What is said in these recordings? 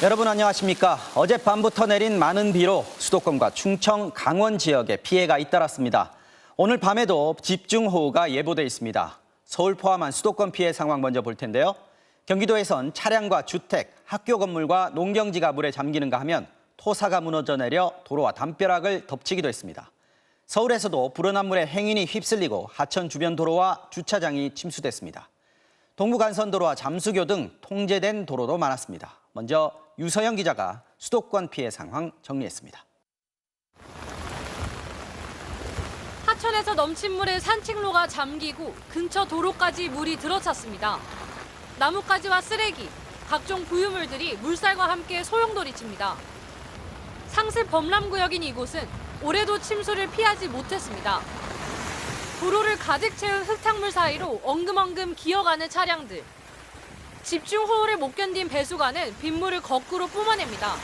여러분 안녕하십니까? 어젯밤부터 내린 많은 비로 수도권과 충청, 강원 지역에 피해가 잇따랐습니다. 오늘 밤에도 집중호우가 예보돼 있습니다. 서울 포함한 수도권 피해 상황 먼저 볼 텐데요. 경기도에선 차량과 주택, 학교 건물과 농경지가 물에 잠기는가 하면 토사가 무너져 내려 도로와 담벼락을 덮치기도 했습니다. 서울에서도 불어난 물에 행인이 휩쓸리고 하천 주변 도로와 주차장이 침수됐습니다. 동부간선도로와 잠수교 등 통제된 도로도 많았습니다. 먼저 유서영 기자가 수도권 피해 상황 정리했습니다. 하천에서 넘친 물에 산책로가 잠기고 근처 도로까지 물이 들어찼습니다. 나뭇가지와 쓰레기, 각종 부유물들이 물살과 함께 소용돌이칩니다. 상습 범람구역인 이곳은 올해도 침수를 피하지 못했습니다. 도로를 가득 채운 흙탕물 사이로 엉금엉금 기어가는 차량들. 집중호우를 못 견딘 배수관은 빗물을 거꾸로 뿜어냅니다.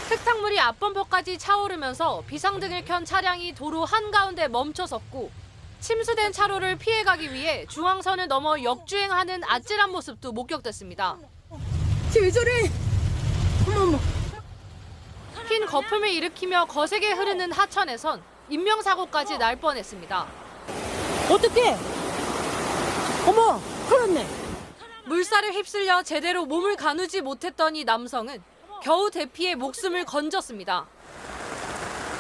흙탕물이 앞범퍼까지 차오르면서 비상등을 켠 차량이 도로 한가운데 멈춰섰고 침수된 차로를 피해가기 위해 중앙선을 넘어 역주행하는 아찔한 모습도 목격됐습니다. 왜 저래? 어머머. 흰 거품을 일으키며 거세게 흐르는 하천에선 인명사고까지 날 뻔했습니다. 어떡해? 어머, 큰일 났네. 물살에 휩쓸려 제대로 몸을 가누지 못했던 이 남성은 겨우 대피해 목숨을 건졌습니다.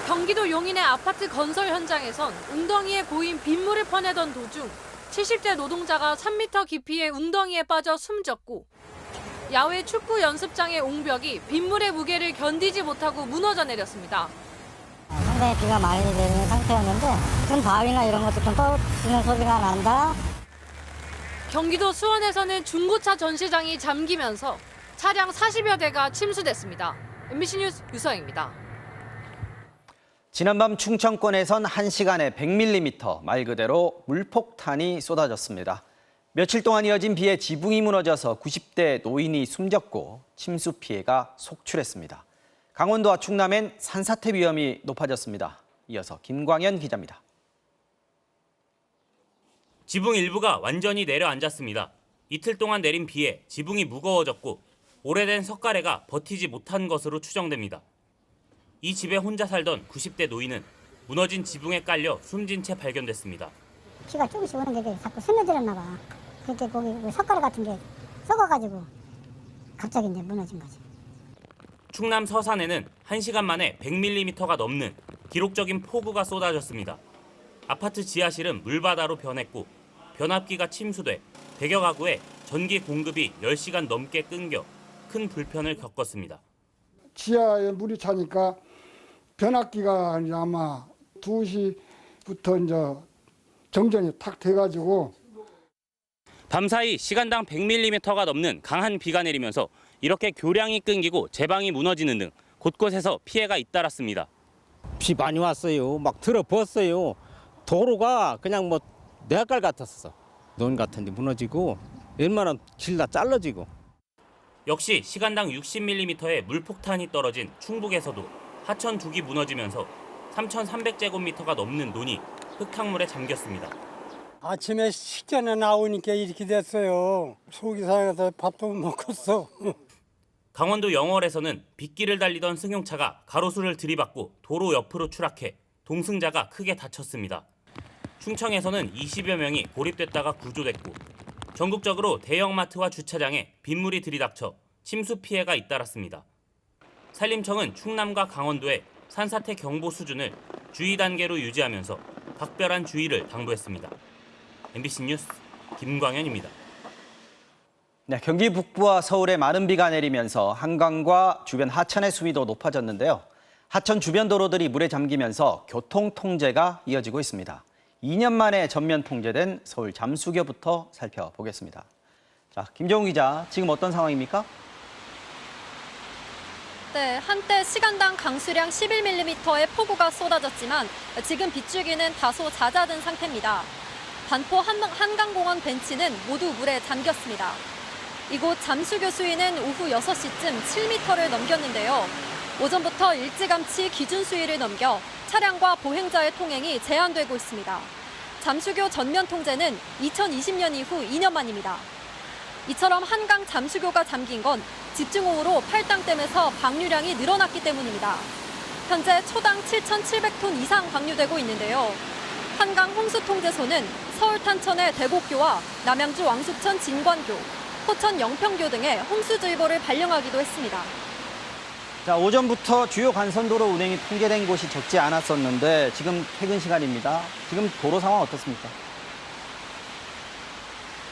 경기도 용인의 아파트 건설 현장에선 웅덩이에 고인 빗물을 퍼내던 도중 70대 노동자가 3m 깊이의 웅덩이에 빠져 숨졌고 야외 축구 연습장의 옹벽이 빗물의 무게를 견디지 못하고 무너져 내렸습니다. 상당히 비가 많이 내리는 상태였는데 큰 바위나 이런 것도 좀 떠지는 소리가 난다. 경기도 수원에서는 중고차 전시장이 잠기면서 차량 40여 대가 침수됐습니다. MBC 뉴스 유서영입니다. 지난밤 충청권에선 1시간에 100mm, 말 그대로 물폭탄이 쏟아졌습니다. 며칠 동안 이어진 비에 지붕이 무너져서 90대 노인이 숨졌고 침수 피해가 속출했습니다. 강원도와 충남엔 산사태 위험이 높아졌습니다. 이어서 김광현 기자입니다. 지붕 일부가 완전히 내려앉았습니다. 이틀 동안 내린 비에 지붕이 무거워졌고 오래된 석가래가 버티지 못한 것으로 추정됩니다. 이 집에 혼자 살던 90대 노인은 무너진 지붕에 깔려 숨진 채 발견됐습니다. 피가 조금씩 오는 게 자꾸 스며들었나 봐. 그렇게 거기 석가래 같은 게 썩어가지고 갑자기 이제 무너진 거지. 충남 서산에는 1시간 만에 100mm가 넘는 기록적인 폭우가 쏟아졌습니다. 아파트 지하실은 물바다로 변했고 변압기가 침수돼 100여 가구에 전기 공급이 10시간 넘게 끊겨 큰 불편을 겪었습니다. 지하에 물이 차니까 변압기가 이제 아마 2시부터 이제 정전이 탁 돼가지고 밤사이 시간당 100mm가 넘는 강한 비가 내리면서 이렇게 교량이 끊기고 제방이 무너지는 등 곳곳에서 피해가 잇따랐습니다. 비 많이 왔어요. 막 들어부었어요. 도로가 그냥 뭐 내갈 같았어. 논 같은 데 무너지고 웬만하면 길 다 잘라지고. 역시 시간당 60mm의 물폭탄이 떨어진 충북에서도 하천 두기 무너지면서 3,300제곱미터가 넘는 논이 흙탕물에 잠겼습니다. 아침에 식전에 나오니까 이렇게 됐어요. 속이 상해서 밥도 못 먹었어. 강원도 영월에서는 빗길을 달리던 승용차가 가로수를 들이받고 도로 옆으로 추락해 동승자가 크게 다쳤습니다. 충청에서는 20여 명이 고립됐다가 구조됐고 전국적으로 대형마트와 주차장에 빗물이 들이닥쳐 침수 피해가 잇따랐습니다. 산림청은 충남과 강원도의 산사태 경보 수준을 주의 단계로 유지하면서 각별한 주의를 당부했습니다. MBC 뉴스 김광현입니다. 네, 경기 북부와 서울에 많은 비가 내리면서 한강과 주변 하천의 수위도 높아졌는데요. 하천 주변 도로들이 물에 잠기면서 교통 통제가 이어지고 있습니다. 2년 만에 전면 통제된 서울 잠수교부터 살펴보겠습니다. 자, 김정우 기자, 지금 어떤 상황입니까? 네, 한때 시간당 강수량 11mm의 폭우가 쏟아졌지만 지금 빗줄기는 다소 잦아든 상태입니다. 반포 한강공원 벤치는 모두 물에 잠겼습니다. 이곳 잠수교 수위는 오후 6시쯤 7m를 넘겼는데요. 오전부터 일찌감치 기준 수위를 넘겨 차량과 보행자의 통행이 제한되고 있습니다. 잠수교 전면 통제는 2020년 이후 2년 만입니다. 이처럼 한강 잠수교가 잠긴 건 집중호우로 팔당댐에서 방류량이 늘어났기 때문입니다. 현재 초당 7,700톤 이상 방류되고 있는데요. 한강 홍수통제소는 서울 탄천의 대곡교와 남양주 왕숙천 진관교, 포천 영평교 등에 홍수주의보를 발령하기도 했습니다. 자, 오전부터 주요 간선도로 운행이 통제된 곳이 적지 않았었는데 지금 퇴근 시간입니다. 지금 도로 상황 어떻습니까?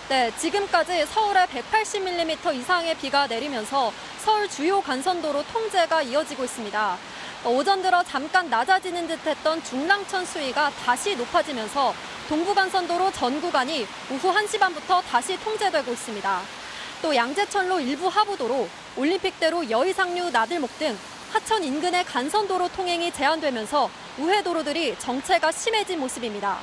네, 지금까지 서울에 180mm 이상의 비가 내리면서 서울 주요 간선도로 통제가 이어지고 있습니다. 오전 들어 잠깐 낮아지는 듯했던 중랑천 수위가 다시 높아지면서 동부간선도로 전 구간이 오후 1시 반부터 다시 통제되고 있습니다. 또 양재천로 일부 하부도로, 올림픽대로 여의상류 나들목 등 하천 인근의 간선도로 통행이 제한되면서 우회도로들이 정체가 심해진 모습입니다.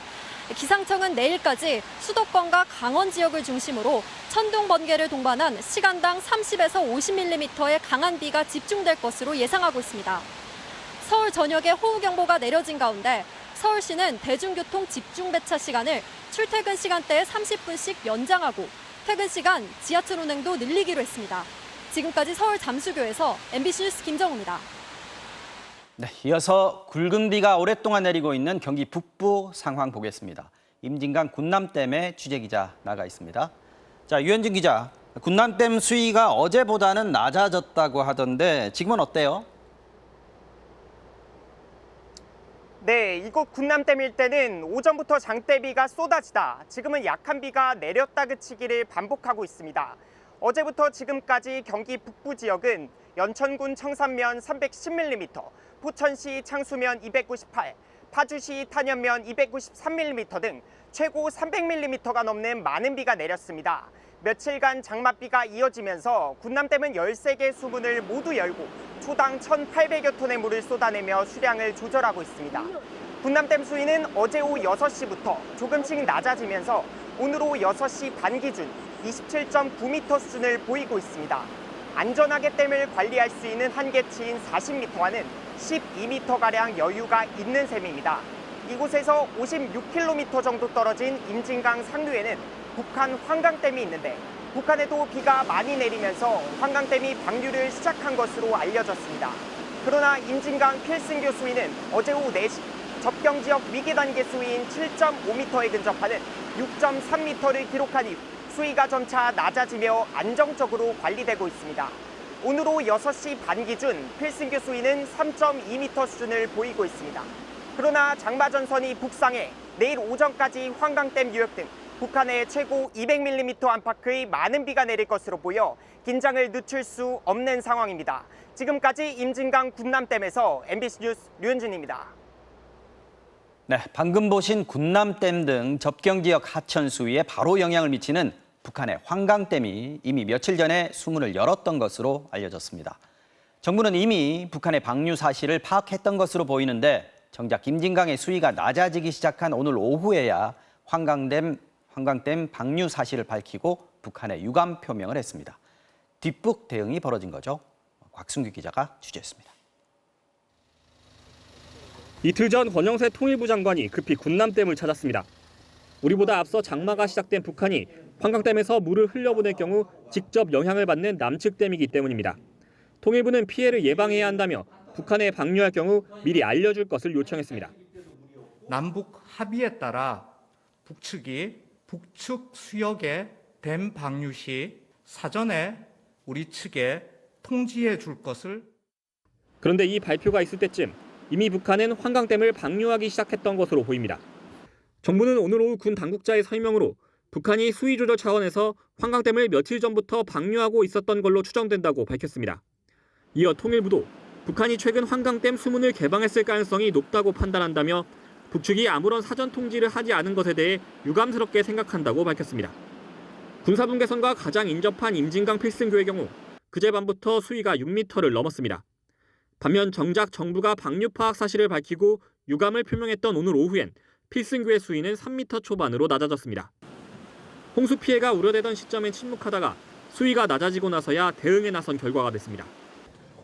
기상청은 내일까지 수도권과 강원 지역을 중심으로 천둥 번개를 동반한 시간당 30에서 50mm의 강한 비가 집중될 것으로 예상하고 있습니다. 서울 전역에 호우경보가 내려진 가운데 서울시는 대중교통 집중배차 시간을 출퇴근 시간대에 30분씩 연장하고 퇴근 시간 지하철 운행도 늘리기로 했습니다. 지금까지 서울 잠수교에서 MBC 뉴스 김정우입니다. 네, 이어서 굵은 비가 오랫동안 내리고 있는 경기 북부 상황 보겠습니다. 임진강 군남댐에 취재기자 나가 있습니다. 자, 유현진 기자, 군남댐 수위가 어제보다는 낮아졌다고 하던데 지금은 어때요? 네, 이곳 군남댐 일대는 오전부터 장대비가 쏟아지다 지금은 약한 비가 내렸다 그치기를 반복하고 있습니다. 어제부터 지금까지 경기 북부 지역은 연천군 청산면 310mm, 포천시 창수면 298, 파주시 탄현면 293mm 등 최고 300mm가 넘는 많은 비가 내렸습니다. 며칠간 장맛비가 이어지면서 군남댐은 13개 수문을 모두 열고 초당 1,800여 톤의 물을 쏟아내며 수량을 조절하고 있습니다. 군남댐 수위는 어제 오후 6시부터 조금씩 낮아지면서 오늘 오후 6시 반 기준 27.9m 수준을 보이고 있습니다. 안전하게 댐을 관리할 수 있는 한계치인 40m와는 12m가량 여유가 있는 셈입니다. 이곳에서 56km 정도 떨어진 임진강 상류에는 북한 환강댐이 있는데 북한에도 비가 많이 내리면서 환강댐이 방류를 시작한 것으로 알려졌습니다. 그러나 임진강 필승교 수위는 어제 오후 4시 접경 지역 위기 단계 수위인 7.5m에 근접하는 6.3m를 기록한 이후 수위가 점차 낮아지며 안정적으로 관리되고 있습니다. 오늘 오후 6시 반 기준 필승교 수위는 3.2m 수준을 보이고 있습니다. 그러나 장마전선이 북상해 내일 오전까지 환강댐 유역 등 북한에 최고 200mm 안팎의 많은 비가 내릴 것으로 보여 긴장을 늦출 수 없는 상황입니다. 지금까지 임진강 군남댐에서 MBC 뉴스 류현진입니다. 네, 방금 보신 군남댐 등 접경 지역 하천 수위에 바로 영향을 미치는 북한의 환강댐이 이미 며칠 전에 수문을 열었던 것으로 알려졌습니다. 정부는 이미 북한의 방류 사실을 파악했던 것으로 보이는데 정작 임진강의 수위가 낮아지기 시작한 오늘 오후에야 환강댐 방류 사실을 밝히고 북한에 유감 표명을 했습니다. 뒷북 대응이 벌어진 거죠. 곽순규 기자가 취재했습니다. 이틀 전 권영세 통일부 장관이 급히 군남댐을 찾았습니다. 우리보다 앞서 장마가 시작된 북한이 환강댐에서 물을 흘려보낼 경우 직접 영향을 받는 남측 댐이기 때문입니다. 통일부는 피해를 예방해야 한다며 북한에 방류할 경우 미리 알려줄 것을 요청했습니다. 남북 합의에 따라 북측이 북측 수역의 댐 방류 시 사전에 우리 측에 통지해 줄 것을. 그런데 이 발표가 있을 때쯤 이미 북한은 환강댐을 방류하기 시작했던 것으로 보입니다. 정부는 오늘 오후 군 당국자의 설명으로 북한이 수위 조절 차원에서 환강댐을 며칠 전부터 방류하고 있었던 걸로 추정된다고 밝혔습니다. 이어 통일부도 북한이 최근 환강댐 수문을 개방했을 가능성이 높다고 판단한다며 북측이 아무런 사전 통지를 하지 않은 것에 대해 유감스럽게 생각한다고 밝혔습니다. 군사분계선과 가장 인접한 임진강 필승교의 경우 그제 밤부터 수위가 6m를 넘었습니다. 반면 정작 정부가 방류 파악 사실을 밝히고 유감을 표명했던 오늘 오후엔 필승교의 수위는 3m 초반으로 낮아졌습니다. 홍수 피해가 우려되던 시점엔 침묵하다가 수위가 낮아지고 나서야 대응에 나선 결과가 됐습니다.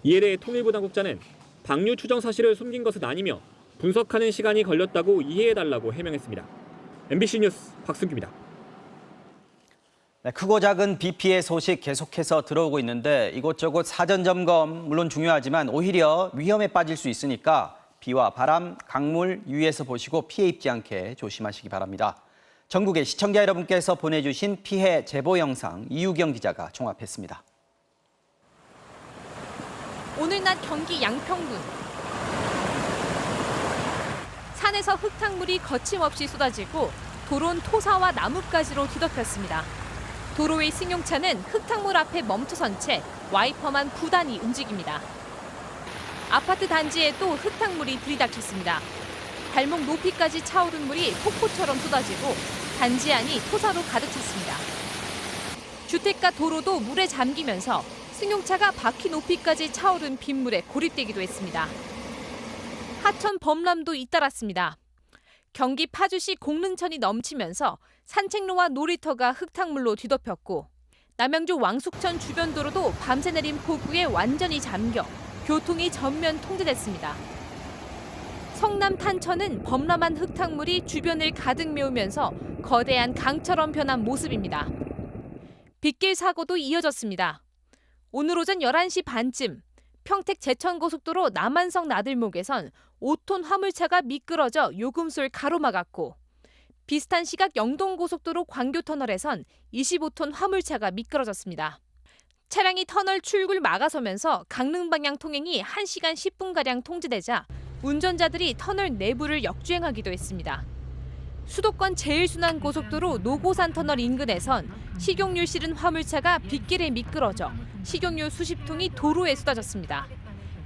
이에 대해 통일부 당국자는 방류 추정 사실을 숨긴 것은 아니며 분석하는 시간이 걸렸다고 이해해달라고 해명했습니다. MBC 뉴스 박승규입니다. 네, 크고 작은 비 피해 소식 계속해서 들어오고 있는데 이곳저곳 사전 점검 물론 중요하지만 오히려 위험에 빠질 수 있으니까 비와 바람, 강물 유의해서 보시고 피해 입지 않게 조심하시기 바랍니다. 전국의 시청자 여러분께서 보내주신 피해 제보 영상 이유경 기자가 종합했습니다. 오늘 낮 경기 양평군. 산에서 흙탕물이 거침없이 쏟아지고 도로는 토사와 나뭇가지로 뒤덮였습니다. 도로의 승용차는 흙탕물 앞에 멈춰선 채 와이퍼만 부단히 움직입니다. 아파트 단지에도 흙탕물이 들이닥쳤습니다. 발목 높이까지 차오른 물이 폭포처럼 쏟아지고 단지 안이 토사로 가득 찼습니다. 주택가 도로도 물에 잠기면서 승용차가 바퀴 높이까지 차오른 빗물에 고립되기도 했습니다. 하천 범람도 잇따랐습니다. 경기 파주시 공릉천이 넘치면서 산책로와 놀이터가 흙탕물로 뒤덮였고 남양주 왕숙천 주변 도로도 밤새 내린 폭우에 완전히 잠겨 교통이 전면 통제됐습니다. 성남 탄천은 범람한 흙탕물이 주변을 가득 메우면서 거대한 강처럼 변한 모습입니다. 빗길 사고도 이어졌습니다. 오늘 오전 11시 반쯤 평택 제천고속도로 남한성 나들목에선 5톤 화물차가 미끄러져 요금소를 가로막았고 비슷한 시각 영동고속도로 광교터널에선 25톤 화물차가 미끄러졌습니다. 차량이 터널 출구를 막아서면서 강릉 방향 통행이 1시간 10분가량 통제되자 운전자들이 터널 내부를 역주행하기도 했습니다. 수도권 제일순환고속도로 노고산 터널 인근에선 식용유 실은 화물차가 빗길에 미끄러져 식용유 수십 통이 도로에 쏟아졌습니다.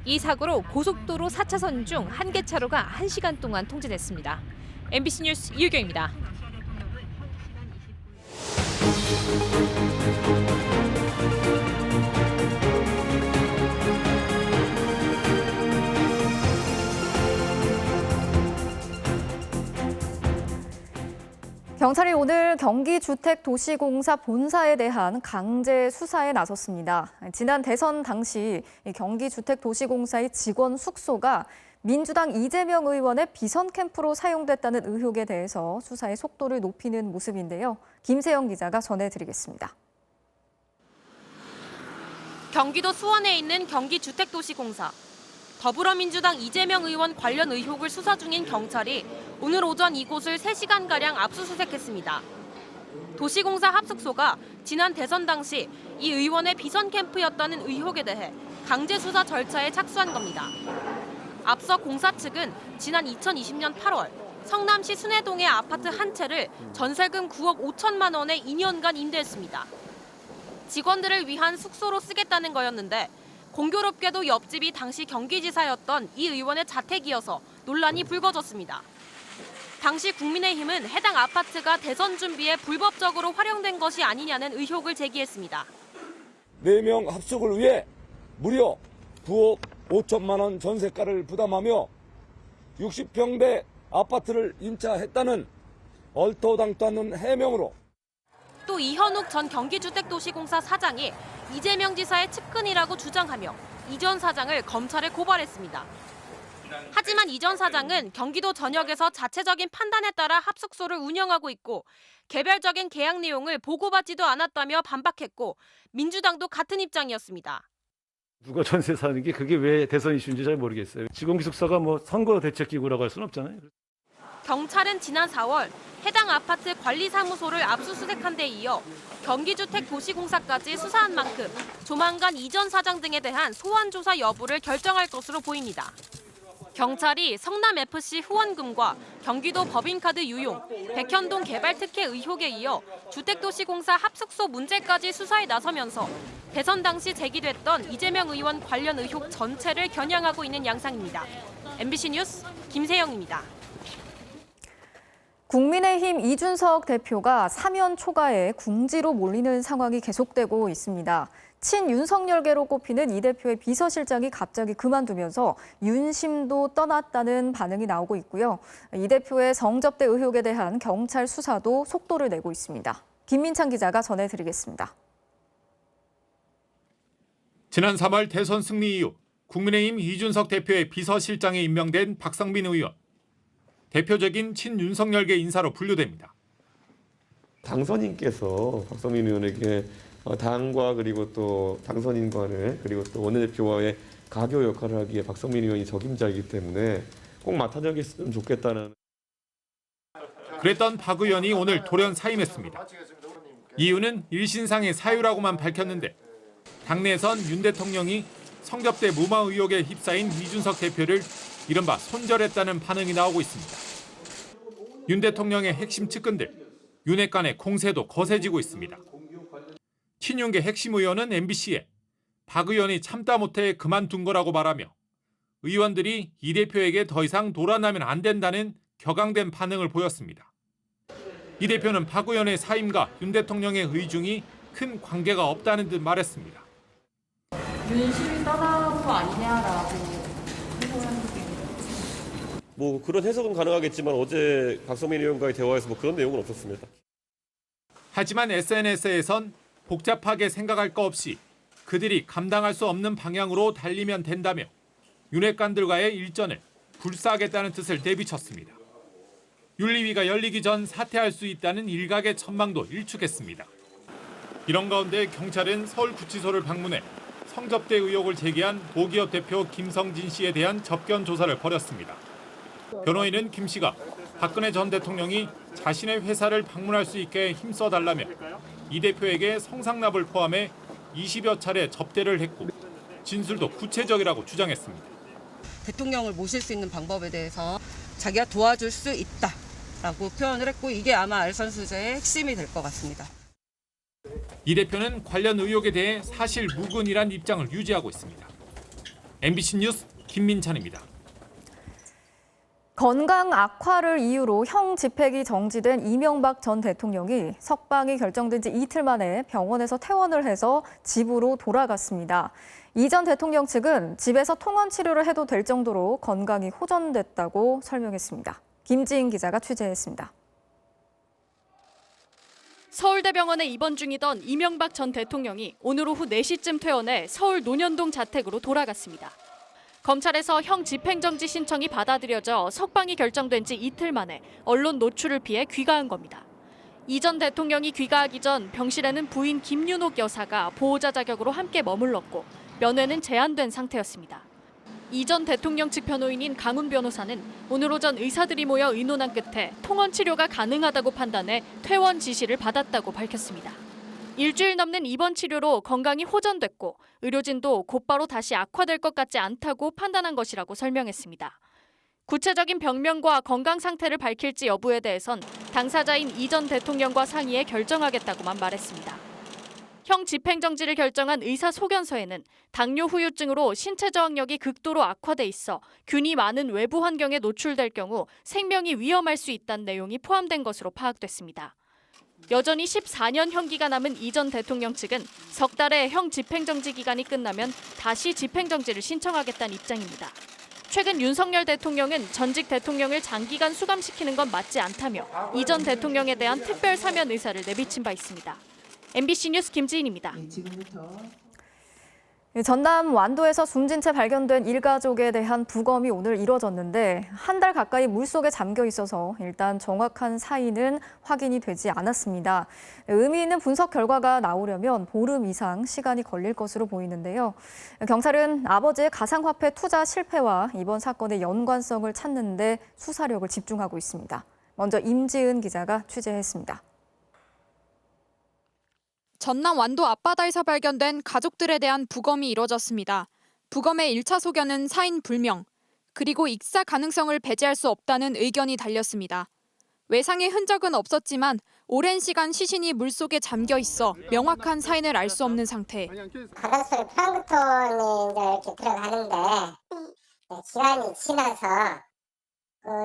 이 사고로 고속도로 4차선 중 한 개 차로가 1시간 동안 통제됐습니다. MBC 뉴스 이유경입니다. 경찰이 오늘 경기주택도시공사 본사에 대한 강제 수사에 나섰습니다. 지난 대선 당시 경기주택도시공사의 직원 숙소가 민주당 이재명 의원의 비선 캠프로 사용됐다는 의혹에 대해서 수사의 속도를 높이는 모습인데요. 김세영 기자가 전해드리겠습니다. 경기도 수원에 있는 경기주택도시공사. 더불어민주당 이재명 의원 관련 의혹을 수사 중인 경찰이 오늘 오전 이곳을 3시간가량 압수수색했습니다. 도시공사 합숙소가 지난 대선 당시 이 의원의 비선 캠프였다는 의혹에 대해 강제 수사 절차에 착수한 겁니다. 앞서 공사 측은 지난 2020년 8월 성남시 순회동의 아파트 한 채를 전세금 9억 5천만 원에 2년간 임대했습니다. 직원들을 위한 숙소로 쓰겠다는 거였는데 공교롭게도 옆집이 당시 경기지사였던 이 의원의 자택이어서 논란이 불거졌습니다. 당시 국민의힘은 해당 아파트가 대선 준비에 불법적으로 활용된 것이 아니냐는 의혹을 제기했습니다. 4명 합숙을 위해 무려 9억 5천만 원 전세가를 부담하며 60평대 아파트를 임차했다는 얼토당토 않는 해명으로 또 이현욱 전 경기주택도시공사 사장이 이재명 지사의 측근이라고 주장하며 이 전 사장을 검찰에 고발했습니다. 하지만 이 전 사장은 경기도 전역에서 자체적인 판단에 따라 합숙소를 운영하고 있고 개별적인 계약 내용을 보고받지도 않았다며 반박했고 민주당도 같은 입장이었습니다. 누가 전세 사는 게 그게 왜 대선 이슈인지 잘 모르겠어요. 직원기숙사가 뭐 선거 대책기구라고 할 수는 없잖아요. 경찰은 지난 4월 해당 아파트 관리사무소를 압수수색한 데 이어 경기주택도시공사까지 수사한 만큼 조만간 이 전 사장 등에 대한 소환 조사 여부를 결정할 것으로 보입니다. 경찰이 성남FC 후원금과 경기도 법인카드 유용, 백현동 개발 특혜 의혹에 이어 주택도시공사 합숙소 문제까지 수사에 나서면서 대선 당시 제기됐던 이재명 의원 관련 의혹 전체를 겨냥하고 있는 양상입니다. MBC 뉴스 김세영입니다. 국민의힘 이준석 대표가 사면 초과에 궁지로 몰리는 상황이 계속되고 있습니다. 친윤석열계로 꼽히는 이 대표의 비서실장이 갑자기 그만두면서 윤심도 떠났다는 반응이 나오고 있고요. 이 대표의 성접대 의혹에 대한 경찰 수사도 속도를 내고 있습니다. 김민창 기자가 전해드리겠습니다. 지난 3월 대선 승리 이후 국민의힘 이준석 대표의 비서실장에 임명된 박상민 의원. 대표적인 친윤석열계 인사로 분류됩니다. 당선인께서 박성민 의원에게 당과 그리고 또 당선인 간에 그리고 또 원내대표와의 가교 역할을 하기에 박성민 의원이 적임자이기 때문에 꼭 맡아주셨으면 좋겠다는. 그랬던 박 의원이 오늘 돌연 사임했습니다. 이유는 일신상의 사유라고만 밝혔는데 당내에선 윤 대통령이 성접대 무마 의혹에 휩싸인 이준석 대표를 이른바 손절했다는 반응이 나오고 있습니다. 윤 대통령의 핵심 측근들, 윤핵 간의 공세도 거세지고 있습니다. 친윤계 핵심 의원은 MBC에 박 의원이 참다 못해 그만둔 거라고 말하며 의원들이 이 대표에게 더 이상 돌아나면 안 된다는 격앙된 반응을 보였습니다. 이 대표는 박 의원의 사임과 윤 대통령의 의중이 큰 관계가 없다는 듯 말했습니다. 윤심이 떠나온 거 아니냐라고 뭐 그런 해석은 가능하겠지만 어제 박성민 의원과의 대화에서 뭐 그런 내용은 없었습니다. 하지만 SNS에선 복잡하게 생각할 거 없이 그들이 감당할 수 없는 방향으로 달리면 된다며 윤핵관들과의 일전을 불사하겠다는 뜻을 내비쳤습니다. 윤리위가 열리기 전 사퇴할 수 있다는 일각의 전망도 일축했습니다. 이런 가운데 경찰은 서울구치소를 방문해 성접대 의혹을 제기한 모기업 대표 김성진 씨에 대한 접견 조사를 벌였습니다. 변호인은 김 씨가 박근혜 전 대통령이 자신의 회사를 방문할 수 있게 힘써달라며 이 대표에게 성상납을 포함해 20여 차례 접대를 했고 진술도 구체적이라고 주장했습니다. 대통령을 모실 수 있는 방법에 대해서 자기가 도와줄 수 있다라고 표현을 했고 이게 아마 알선수재의 핵심이 될 것 같습니다. 이 대표는 관련 의혹에 대해 사실 무근이란 입장을 유지하고 있습니다. MBC 뉴스 김민찬입니다. 건강 악화를 이유로 형 집행이 정지된 이명박 전 대통령이 석방이 결정된 지 이틀 만에 병원에서 퇴원을 해서 집으로 돌아갔습니다. 이 전 대통령 측은 집에서 통원 치료를 해도 될 정도로 건강이 호전됐다고 설명했습니다. 김지인 기자가 취재했습니다. 서울대병원에 입원 중이던 이명박 전 대통령이 오늘 오후 4시쯤 퇴원해 서울 논현동 자택으로 돌아갔습니다. 검찰에서 형 집행정지 신청이 받아들여져 석방이 결정된 지 이틀 만에 언론 노출을 피해 귀가한 겁니다. 이 전 대통령이 귀가하기 전 병실에는 부인 김윤옥 여사가 보호자 자격으로 함께 머물렀고 면회는 제한된 상태였습니다. 이 전 대통령 측 변호인인 강훈 변호사는 오늘 오전 의사들이 모여 의논한 끝에 통원 치료가 가능하다고 판단해 퇴원 지시를 받았다고 밝혔습니다. 일주일 넘는 입원 치료로 건강이 호전됐고 의료진도 곧바로 다시 악화될 것 같지 않다고 판단한 것이라고 설명했습니다. 구체적인 병명과 건강 상태를 밝힐지 여부에 대해선 당사자인 이 전 대통령과 상의해 결정하겠다고만 말했습니다. 형 집행정지를 결정한 의사 소견서에는 당뇨 후유증으로 신체 저항력이 극도로 악화돼 있어 균이 많은 외부 환경에 노출될 경우 생명이 위험할 수 있다는 내용이 포함된 것으로 파악됐습니다. 여전히 14년 형기가 남은 이 전 대통령 측은 석 달의 형 집행정지 기간이 끝나면 다시 집행정지를 신청하겠다는 입장입니다. 최근 윤석열 대통령은 전직 대통령을 장기간 수감시키는 건 맞지 않다며 이 전 대통령에 대한 특별 사면 의사를 내비친 바 있습니다. MBC 뉴스 김지인입니다. 전남 완도에서 숨진 채 발견된 일가족에 대한 부검이 오늘 이뤄졌는데 한 달 가까이 물속에 잠겨 있어서 일단 정확한 사인은 확인이 되지 않았습니다. 의미 있는 분석 결과가 나오려면 보름 이상 시간이 걸릴 것으로 보이는데요. 경찰은 아버지의 가상화폐 투자 실패와 이번 사건의 연관성을 찾는 데 수사력을 집중하고 있습니다. 먼저 임지은 기자가 취재했습니다. 전남 완도 앞바다에서 발견된 가족들에 대한 부검이 이뤄졌습니다. 부검의 1차 소견은 사인 불명, 그리고 익사 가능성을 배제할 수 없다는 의견이 달렸습니다. 외상의 흔적은 없었지만 오랜 시간 시신이 물속에 잠겨 있어 명확한 사인을 알 수 없는 상태. 바닷속에 플랑크톤이 이제 이렇게 들어가는데 기간이 지나서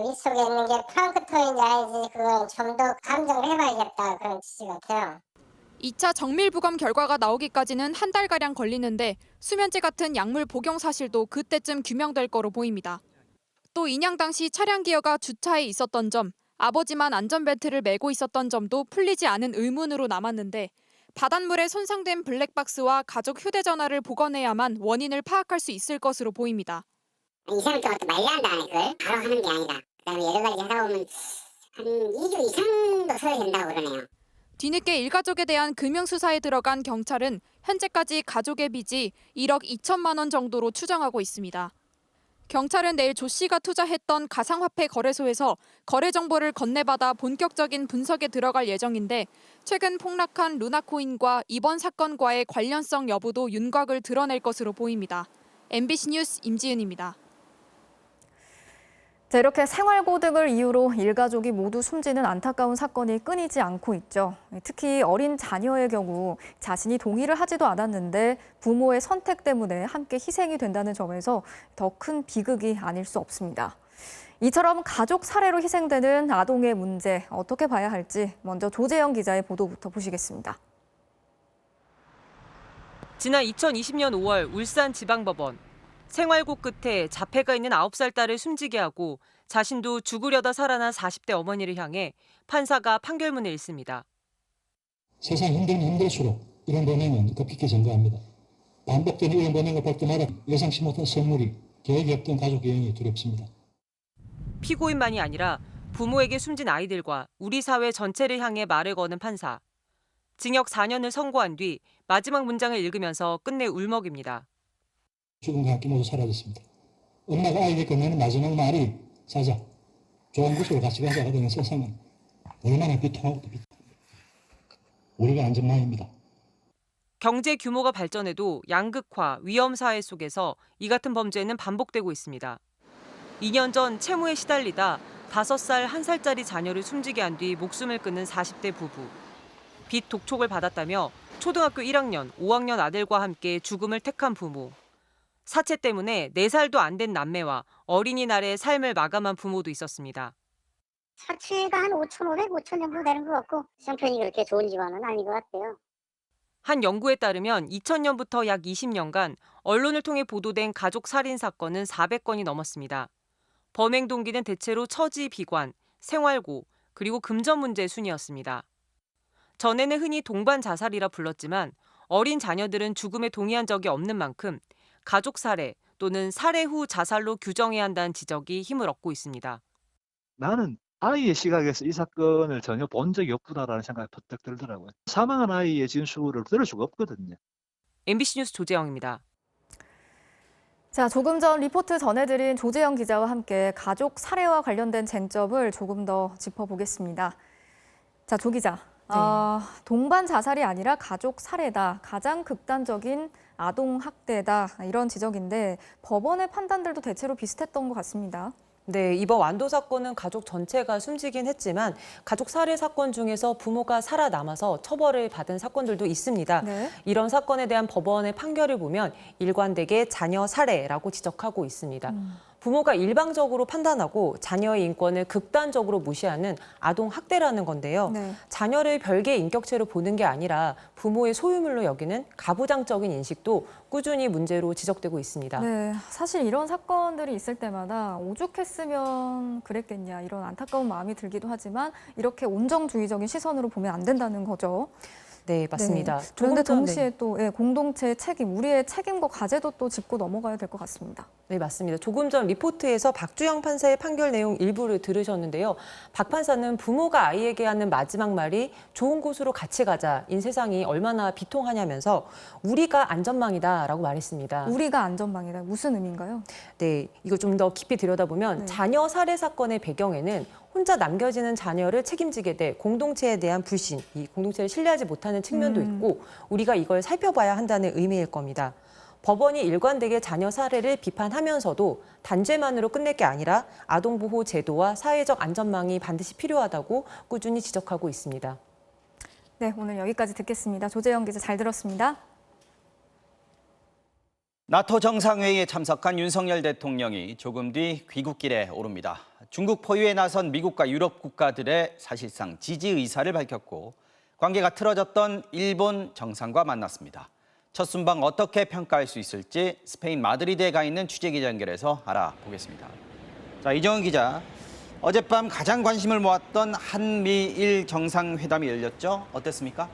이 속에 있는 게 플랑크톤인지 아닌지 그걸 좀 더 감정을 해봐야겠다 그런 취지 같아요. 2차 정밀 부검 결과가 나오기까지는 한 달가량 걸리는데 수면제 같은 약물 복용 사실도 그때쯤 규명될 거로 보입니다. 또 인양 당시 차량 기어가 주차해 있었던 점, 아버지만 안전벨트를 매고 있었던 점도 풀리지 않은 의문으로 남았는데 바닷물에 손상된 블랙박스와 가족 휴대전화를 복원해야만 원인을 파악할 수 있을 것으로 보입니다. 2, 3일 동안 또 말려한다 그걸 바로 하는 게 아니다. 그다음에 여러 가지 하다 보면 한 2주 이상도 써야 된다고 그러네요. 뒤늦게 일가족에 대한 금융수사에 들어간 경찰은 현재까지 가족의 빚이 1억 2천만 원 정도로 추정하고 있습니다. 경찰은 내일 조 씨가 투자했던 가상화폐 거래소에서 거래 정보를 건네받아 본격적인 분석에 들어갈 예정인데 최근 폭락한 루나코인과 이번 사건과의 관련성 여부도 윤곽을 드러낼 것으로 보입니다. MBC 뉴스 임지은입니다. 자, 이렇게 생활고 등을 이유로 일가족이 모두 숨지는 안타까운 사건이 끊이지 않고 있죠. 특히 어린 자녀의 경우 자신이 동의를 하지도 않았는데 부모의 선택 때문에 함께 희생이 된다는 점에서 더 큰 비극이 아닐 수 없습니다. 이처럼 가족 살해로 희생되는 아동의 문제 어떻게 봐야 할지 먼저 조재영 기자의 보도부터 보시겠습니다. 지난 2020년 5월 울산지방법원. 생활고 끝에 자폐가 있는 9살 딸을 숨지게 하고 자신도 죽으려다 살아난 40대 어머니를 향해 판사가 판결문을 읽습니다. 세상 힘들면 힘들수록 이런 범행은 급격히 증가합니다. 반복되는 이런 범행을 볼 때마다 예상치 못한 선물이 계획이 없던 가족 여행이 두렵습니다. 피고인만이 아니라 부모에게 숨진 아이들과 우리 사회 전체를 향해 말을 거는 판사. 징역 4년을 선고한 뒤 마지막 문장을 읽으면서 끝내 울먹입니다. 죽음과 함께 모두 사라졌습니다. 엄마가 아이에게 건네는 마지막 말이 자자, 좋은 곳으로 같이 가자가 되는 세상은 얼마나 비통하고 비통합니다. 우리가 안전망입니다. 경제 규모가 발전해도 양극화, 위험 사회 속에서 이 같은 범죄는 반복되고 있습니다. 2년 전 채무에 시달리다 5살, 1살짜리 자녀를 숨지게 한 뒤 목숨을 끊은 40대 부부. 빚 독촉을 받았다며 초등학교 1학년, 5학년 아들과 함께 죽음을 택한 부모. 사채 때문에 4살도 안 된 남매와 어린이날의 삶을 마감한 부모도 있었습니다. 사채가 한 5,500, 5,000 정도 되는 것 같고 형편이 그렇게 좋은 집안은 아닌 것 같아요. 한 연구에 따르면 2000년부터 약 20년간 언론을 통해 보도된 가족 살인 사건은 400건이 넘었습니다. 범행 동기는 대체로 처지 비관, 생활고, 그리고 금전 문제 순이었습니다. 전에는 흔히 동반 자살이라 불렀지만 어린 자녀들은 죽음에 동의한 적이 없는 만큼 가족 살해 또는 살해 후 자살로 규정해야 한다는 지적이 힘을 얻고 있습니다. 나는 아이의 시각에서 이 사건을 전혀 본 적이 없구나라는 생각이 퍼뜩 들더라고요. 사망한 아이의 진술을 들을 수가 없거든요. MBC 뉴스 조재영입니다. 자, 조금 전 리포트 전해드린 조재영 기자와 함께 가족 살해와 관련된 쟁점을 조금 더 짚어보겠습니다. 자, 조 기자. 동반 자살이 아니라 가족 살해다. 가장 극단적인 아동 학대다. 이런 지적인데 법원의 판단들도 대체로 비슷했던 것 같습니다. 네, 이번 완도 사건은 가족 전체가 숨지긴 했지만 가족 살해 사건 중에서 부모가 살아남아서 처벌을 받은 사건들도 있습니다. 네. 이런 사건에 대한 법원의 판결을 보면 일관되게 자녀 살해라고 지적하고 있습니다. 부모가 일방적으로 판단하고 자녀의 인권을 극단적으로 무시하는 아동 학대라는 건데요. 네. 자녀를 별개의 인격체로 보는 게 아니라 부모의 소유물로 여기는 가부장적인 인식도 꾸준히 문제로 지적되고 있습니다. 네, 사실 이런 사건들이 있을 때마다 오죽했으면 그랬겠냐 이런 안타까운 마음이 들기도 하지만 이렇게 온정주의적인 시선으로 보면 안 된다는 거죠. 네, 맞습니다. 네. 그런데 동시에 또 공동체의 책임, 우리의 책임과 과제도 또 짚고 넘어가야 될 것 같습니다. 네, 맞습니다. 조금 전 리포트에서 박주영 판사의 판결 내용 일부를 들으셨는데요. 박 판사는 부모가 아이에게 하는 마지막 말이 좋은 곳으로 같이 가자인 세상이 얼마나 비통하냐면서 우리가 안전망이다라고 말했습니다. 우리가 안전망이다. 무슨 의미인가요? 네, 이걸 좀 더 깊이 들여다보면 자녀 살해 사건의 배경에는 혼자 남겨지는 자녀를 책임지게 될 공동체에 대한 불신, 이 공동체를 신뢰하지 못하는 측면도 있고 우리가 이걸 살펴봐야 한다는 의미일 겁니다. 법원이 일관되게 자녀 살해를 비판하면서도 단죄만으로 끝낼 게 아니라 아동보호 제도와 사회적 안전망이 반드시 필요하다고 꾸준히 지적하고 있습니다. 네, 오늘 여기까지 듣겠습니다. 조재영 기자 잘 들었습니다. 나토 정상회의에 참석한 윤석열 대통령이 조금 뒤 귀국길에 오릅니다. 중국 포위에 나선 미국과 유럽 국가들의 사실상 지지 의사를 밝혔고 관계가 틀어졌던 일본 정상과 만났습니다. 첫 순방 어떻게 평가할 수 있을지 스페인 마드리드에 가 있는 취재기자 연결해서 알아보겠습니다. 자, 이정은 기자, 어젯밤 가장 관심을 모았던 한미일 정상회담이 열렸죠? 어땠습니까?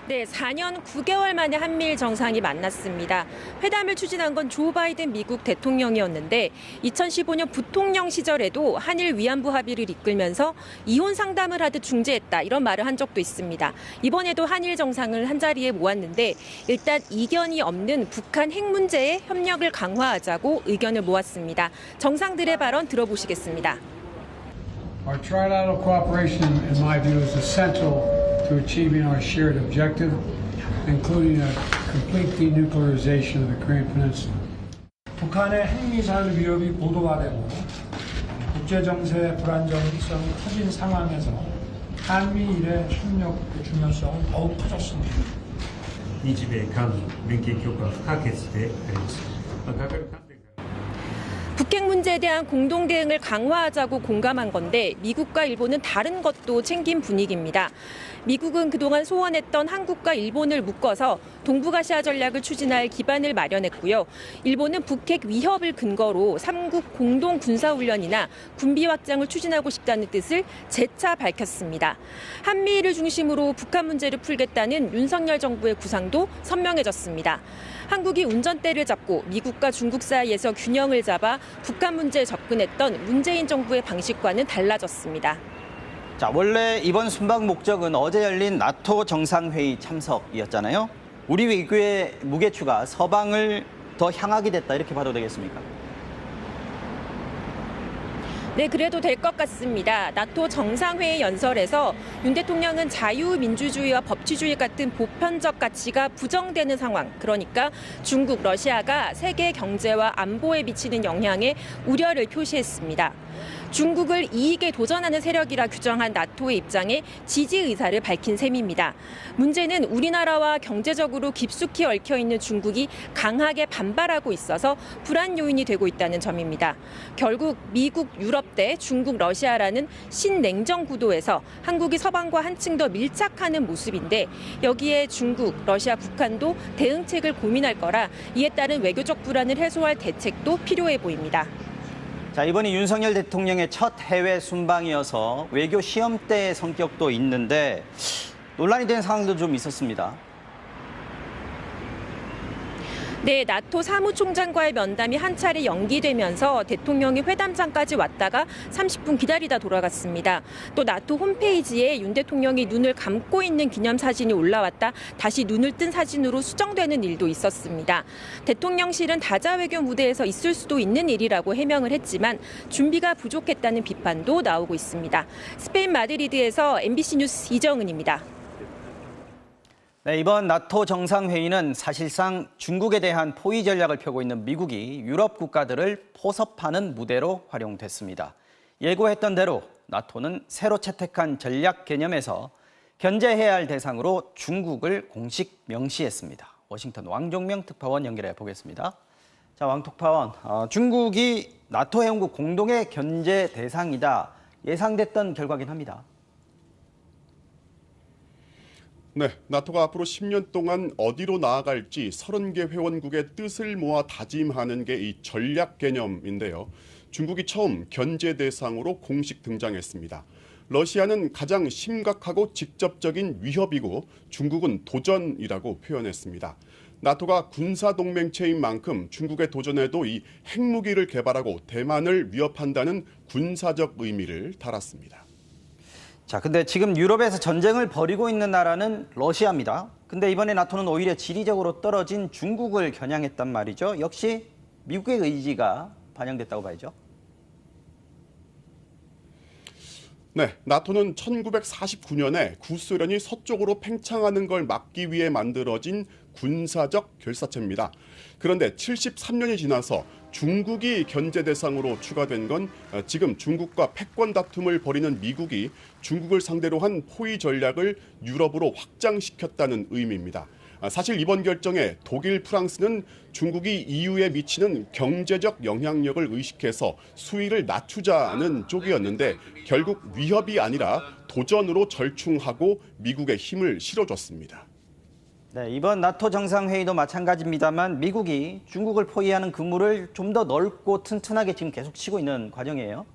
네, 4년 9개월 만에 한미일 정상이 만났습니다. 회담을 추진한 건 조 바이든 미국 대통령이었는데 2015년 부통령 시절에도 한일 위안부 합의를 이끌면서 이혼 상담을 하듯 중재했다 이런 말을 한 적도 있습니다. 이번에도 한일 정상을 한자리에 모았는데 일단 이견이 없는 북한 핵 문제에 협력을 강화하자고 의견을 모았습니다. 정상들의 발언 들어보시겠습니다. Our trilateral cooperation, in my view, is essential to achieving our shared objective, including a complete denuclearization of the Korean Peninsula. 북한의 핵미사일 위협이 고도화되고 국제정세의 불안정성이 커진 상황에서 한미일의 협력 중요성은 더욱 커졌습니다. 日米韓連携強化不可欠であります。북핵 문제에 대한 공동 대응을 강화하자고 공감한 건데 미국과 일본은 다른 것도 챙긴 분위기입니다. 미국은 그동안 소원했던 한국과 일본을 묶어서 동북아시아 전략을 추진할 기반을 마련했고요. 일본은 북핵 위협을 근거로 3국 공동 군사훈련이나 군비 확장을 추진하고 싶다는 뜻을 재차 밝혔습니다. 한미일을 중심으로 북한 문제를 풀겠다는 윤석열 정부의 구상도 선명해졌습니다. 한국이 운전대를 잡고 미국과 중국 사이에서 균형을 잡아 북한 문제에 접근했던 문재인 정부의 방식과는 달라졌습니다. 자, 원래 이번 순방 목적은 어제 열린 나토 정상회의 참석이었잖아요. 우리 외교의 무게추가 서방을 더 향하게 됐다 이렇게 봐도 되겠습니까? 네, 그래도 될 것 같습니다. 나토 정상회의 연설에서 윤 대통령은 자유민주주의와 법치주의 같은 보편적 가치가 부정되는 상황, 그러니까 중국, 러시아가 세계 경제와 안보에 미치는 영향에 우려를 표시했습니다. 중국을 이익에 도전하는 세력이라 규정한 나토의 입장에 지지 의사를 밝힌 셈입니다. 문제는 우리나라와 경제적으로 깊숙이 얽혀 있는 중국이 강하게 반발하고 있어서 불안 요인이 되고 있다는 점입니다. 결국 미국, 유럽 대 중국, 러시아라는 신냉전 구도에서 한국이 서방과 한층 더 밀착하는 모습인데 여기에 중국, 러시아, 북한도 대응책을 고민할 거라 이에 따른 외교적 불안을 해소할 대책도 필요해 보입니다. 자, 이번이 윤석열 대통령의 첫 해외 순방이어서 외교 시험대의 성격도 있는데 논란이 된 상황도 좀 있었습니다. 네, 나토 사무총장과의 면담이 한 차례 연기되면서 대통령이 회담장까지 왔다가 30분 기다리다 돌아갔습니다. 또 나토 홈페이지에 윤 대통령이 눈을 감고 있는 기념사진이 올라왔다 다시 눈을 뜬 사진으로 수정되는 일도 있었습니다. 대통령실은 다자 외교 무대에서 있을 수도 있는 일이라고 해명을 했지만 준비가 부족했다는 비판도 나오고 있습니다. 스페인 마드리드에서 MBC 뉴스 이정은입니다. 네, 이번 나토 정상회의는 사실상 중국에 대한 포위 전략을 펴고 있는 미국이 유럽 국가들을 포섭하는 무대로 활용됐습니다. 예고했던 대로 나토는 새로 채택한 전략 개념에서 견제해야 할 대상으로 중국을 공식 명시했습니다. 워싱턴 왕종명 특파원 연결해 보겠습니다. 자, 왕 특파원, 중국이 나토 회원국 공동의 견제 대상이다. 예상됐던 결과긴 합니다. 네, 나토가 앞으로 10년 동안 어디로 나아갈지 30개 회원국의 뜻을 모아 다짐하는 게 이 전략 개념인데요. 중국이 처음 견제 대상으로 공식 등장했습니다. 러시아는 가장 심각하고 직접적인 위협이고 중국은 도전이라고 표현했습니다. 나토가 군사동맹체인 만큼 중국의 도전에도 이 핵무기를 개발하고 대만을 위협한다는 군사적 의미를 달았습니다. 자, 근데 지금 유럽에서 전쟁을 벌이고 있는 나라는 러시아입니다. 근데 이번에 나토는 오히려 지리적으로 떨어진 중국을 겨냥했단 말이죠. 역시 미국의 의지가 반영됐다고 봐야죠. 네, 나토는 1949년에 구소련이 서쪽으로 팽창하는 걸 막기 위해 만들어진 군사적 결사체입니다. 그런데 73년이 지나서 중국이 견제 대상으로 추가된 건 지금 중국과 패권 다툼을 벌이는 미국이 중국을 상대로 한 포위 전략을 유럽으로 확장시켰다는 의미입니다. 사실 이번 결정에 독일, 프랑스는 중국이 EU에 미치는 경제적 영향력을 의식해서 수위를 낮추자는 쪽이었는데 결국 위협이 아니라 도전으로 절충하고 미국의 힘을 실어줬습니다. 네, 이번 나토 정상회의도 마찬가지입니다만 미국이 중국을 포위하는 그물을 좀 더 넓고 튼튼하게 지금 계속 치고 있는 과정이에요.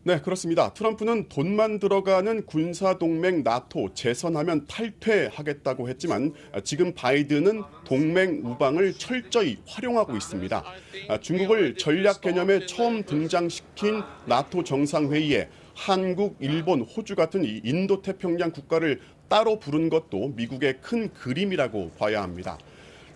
네, 그렇습니다. 트럼프는 돈만 들어가는 군사동맹 나토 재선하면 탈퇴하겠다고 했지만 지금 바이든은 동맹 우방을 철저히 활용하고 있습니다. 중국을 전략 개념에 처음 등장시킨 나토 정상회의에 한국, 일본, 호주 같은 인도태평양 국가를 따로 부른 것도 미국의 큰 그림이라고 봐야 합니다.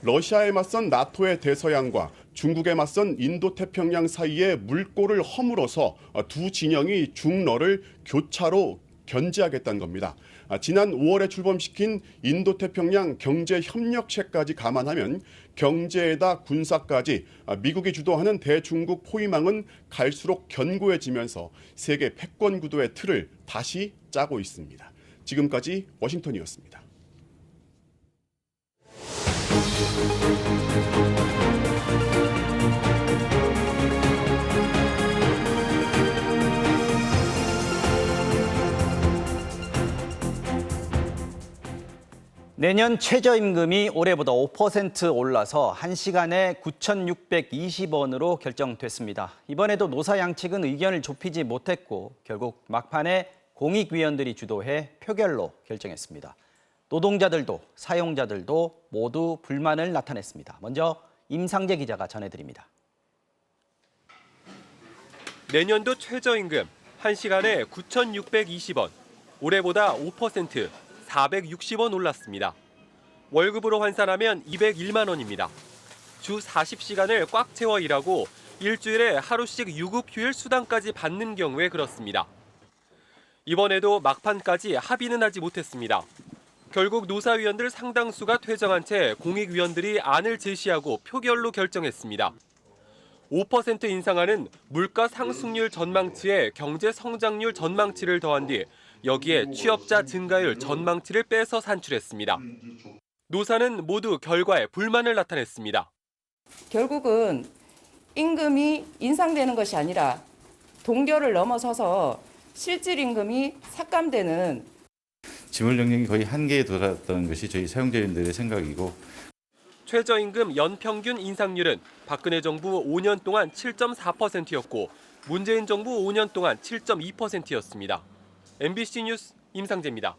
러시아에 맞선 나토의 대서양과 중국에 맞선 인도태평양 사이에 물꼬를 허물어서 두 진영이 중러를 교차로 견제하겠다는 겁니다. 지난 5월에 출범시킨 인도태평양 경제협력체까지 감안하면 경제에다 군사까지 미국이 주도하는 대중국 포위망은 갈수록 견고해지면서 세계 패권 구도의 틀을 다시 짜고 있습니다. 지금까지 워싱턴이었습니다. 내년 최저임금이 올해보다 5% 올라서 1시간에 9,620원으로 결정됐습니다. 이번에도 노사 양측은 의견을 좁히지 못했고 결국 막판에 공익위원들이 주도해 표결로 결정했습니다. 노동자들도 사용자들도 모두 불만을 나타냈습니다. 먼저 임상재 기자가 전해드립니다. 내년도 최저임금 1시간에 9,620원, 올해보다 5%, 460원 올랐습니다. 월급으로 환산하면 201만 원입니다. 주 40시간을 꽉 채워 일하고 일주일에 하루씩 유급휴일 수당까지 받는 경우에 그렇습니다. 이번에도 막판까지 합의는 하지 못했습니다. 결국 노사위원들 상당수가 퇴정한 채 공익위원들이 안을 제시하고 표결로 결정했습니다. 5% 인상하는 물가 상승률 전망치에 경제 성장률 전망치를 더한 뒤 여기에 취업자 증가율 전망치를 빼서 산출했습니다. 노사는 모두 결과에 불만을 나타냈습니다. 결국은 임금이 인상되는 것이 아니라 동결을 넘어서서 실질 임금이 삭감되는 지불 능력이 거의 한계에 도달했던 것이 저희 사용자님들의 생각이고 최저임금 연평균 인상률은 박근혜 정부 5년 동안 7.4%였고 문재인 정부 5년 동안 7.2%였습니다. MBC 뉴스 임상재입니다.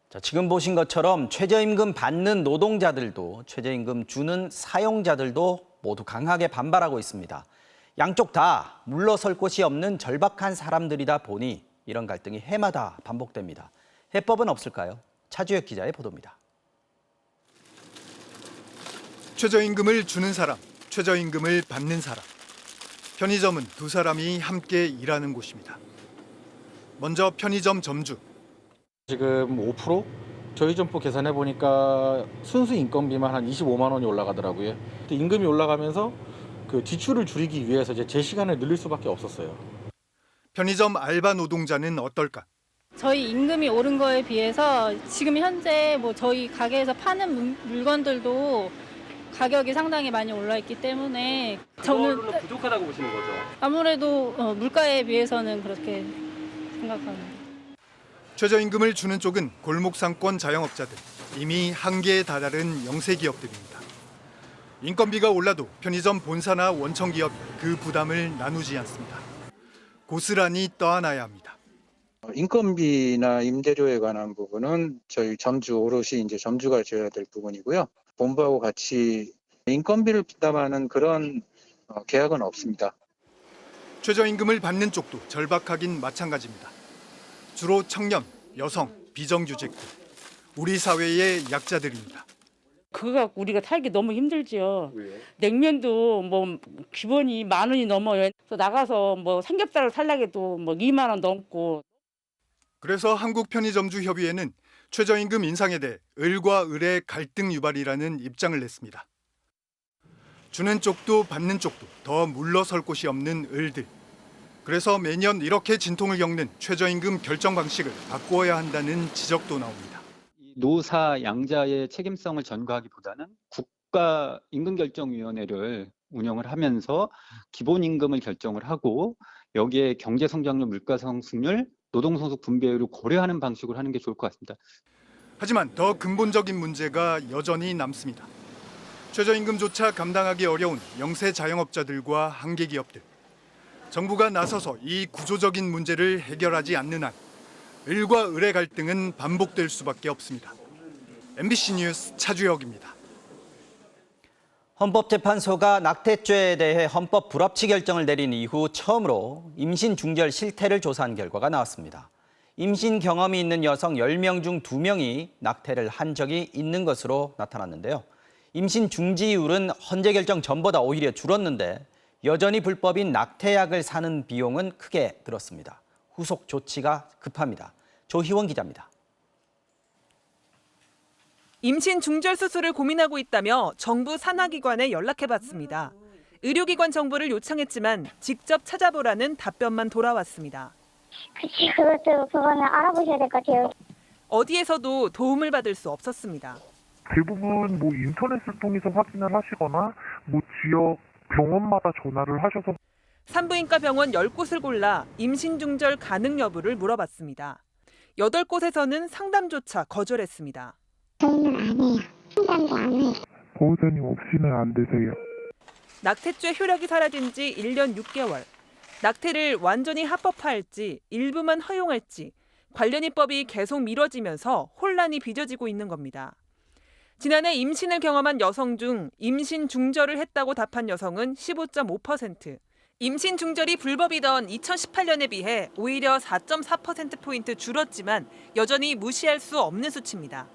자, 지금 보신 것처럼 최저임금 받는 노동자들도 최저임금 주는 사용자들도 모두 강하게 반발하고 있습니다. 양쪽 다 물러설 곳이 없는 절박한 사람들이다 보니 이런 갈등이 해마다 반복됩니다. 해법은 없을까요? 차주혁 기자의 보도입니다. 최저임금을 주는 사람, 최저임금을 받는 사람. 편의점은 두 사람이 함께 일하는 곳입니다. 먼저 편의점 점주. 지금 5%? 저희 점포 계산해 보니까 순수 인건비만 한 25만 원이 올라가더라고요. 임금이 올라가면서 그 지출을 줄이기 위해서 제 시간을 늘릴 수밖에 없었어요. 편의점 알바 노동자는 어떨까? 저희 임금이 오른 거에 비해서 지금 현재 저희 가게에서 파는 물건들도 가격이 상당히 많이 올라 있기 때문에 저는 부족하다고 보시는 거죠? 아무래도 물가에 비해서는 그렇게 생각합니다. 최저임금을 주는 쪽은 골목상권 자영업자들, 이미 한계에 다다른 영세기업들입니다. 인건비가 올라도 편의점 본사나 원청기업이 그 부담을 나누지 않습니다. 고스란히 떠안아야 합니다. 인건비나 임대료에 관한 부분은 저희 점주 오롯이 점주가 져야 될 부분이고요. 본부하고 같이 인건비를 부담하는 그런 계약은 없습니다. 최저임금을 받는 쪽도 절박하긴 마찬가지입니다. 주로 청년, 여성, 비정규직들, 우리 사회의 약자들입니다. 그거 갖고 우리가 살기 너무 힘들지요. 왜요? 냉면도 기본이 10,000원이 넘어요. 그래서 나가서 삼겹살을 살려고 해도 2만 원 넘고. 그래서 한국편의점주협의회는 최저임금 인상에 대해 을과 을의 갈등 유발이라는 입장을 냈습니다. 주는 쪽도 받는 쪽도 더 물러설 곳이 없는 을들. 그래서 매년 이렇게 진통을 겪는 최저임금 결정 방식을 바꾸어야 한다는 지적도 나옵니다. 노사 양자의 책임성을 전가하기보다는 국가임금결정위원회를 운영을 하면서 기본임금을 결정을 하고 여기에 경제성장률, 물가상승률, 노동소득 분배율을 고려하는 방식으로 하는 게 좋을 것 같습니다. 하지만 더 근본적인 문제가 여전히 남습니다. 최저임금조차 감당하기 어려운 영세 자영업자들과 한계기업들. 정부가 나서서 이 구조적인 문제를 해결하지 않는 한 을과 을의 갈등은 반복될 수밖에 없습니다. MBC 뉴스 차주혁입니다. 헌법재판소가 낙태죄에 대해 헌법 불합치 결정을 내린 이후 처음으로 임신 중절 실태를 조사한 결과가 나왔습니다. 임신 경험이 있는 여성 10명 중 2명이 낙태를 한 적이 있는 것으로 나타났는데요. 임신 중지율은 헌재 결정 전보다 오히려 줄었는데 여전히 불법인 낙태약을 사는 비용은 크게 들었습니다. 후속 조치가 급합니다. 조희원 기자입니다. 임신 중절 수술을 고민하고 있다며 정부 산하기관에 연락해봤습니다. 의료기관 정보를 요청했지만 직접 찾아보라는 답변만 돌아왔습니다. 그거는 알아보셔야 될 것 같아요. 어디에서도 도움을 받을 수 없었습니다. 대부분 인터넷을 통해서 확인을 하시거나 지역 병원마다 전화를 하셔서 산부인과 병원 10곳을 골라 임신 중절 가능 여부를 물어봤습니다. 8곳에서는 상담조차 거절했습니다. 저희는 안 해요. 상담도 안 해요. 보호자님 없이는 안 되세요. 낙태죄 효력이 사라진 지 1년 6개월. 낙태를 완전히 합법화할지 일부만 허용할지 관련 입법이 계속 미뤄지면서 혼란이 빚어지고 있는 겁니다. 지난해 임신을 경험한 여성 중 임신 중절을 했다고 답한 여성은 15.5%. 임신 중절이 불법이던 2018년에 비해 오히려 4.4%포인트 줄었지만 여전히 무시할 수 없는 수치입니다.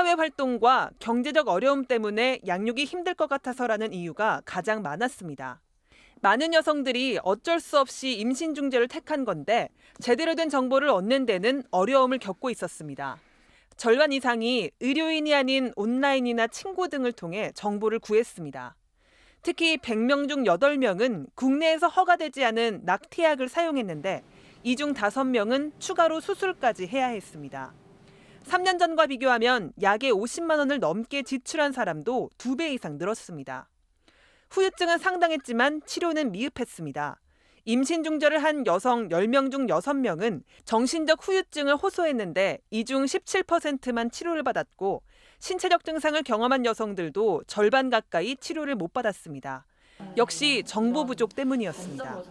사회활동과 경제적 어려움 때문에 양육이 힘들 것 같아서라는 이유가 가장 많았습니다. 많은 여성들이 어쩔 수 없이 임신 중절을 택한 건데 제대로 된 정보를 얻는 데는 어려움을 겪고 있었습니다. 절반 이상이 의료인이 아닌 온라인이나 친구 등을 통해 정보를 구했습니다. 특히 100명 중 8명은 국내에서 허가되지 않은 낙태약을 사용했는데 이 중 5명은 추가로 수술까지 해야 했습니다. 3년 전과 비교하면 약에 50만 원을 넘게 지출한 사람도 2배 이상 늘었습니다. 후유증은 상당했지만 치료는 미흡했습니다. 임신 중절을 한 여성 10명 중 6명은 정신적 후유증을 호소했는데 이 중 17%만 치료를 받았고 신체적 증상을 경험한 여성들도 절반 가까이 치료를 못 받았습니다. 역시 정보 부족 때문이었습니다.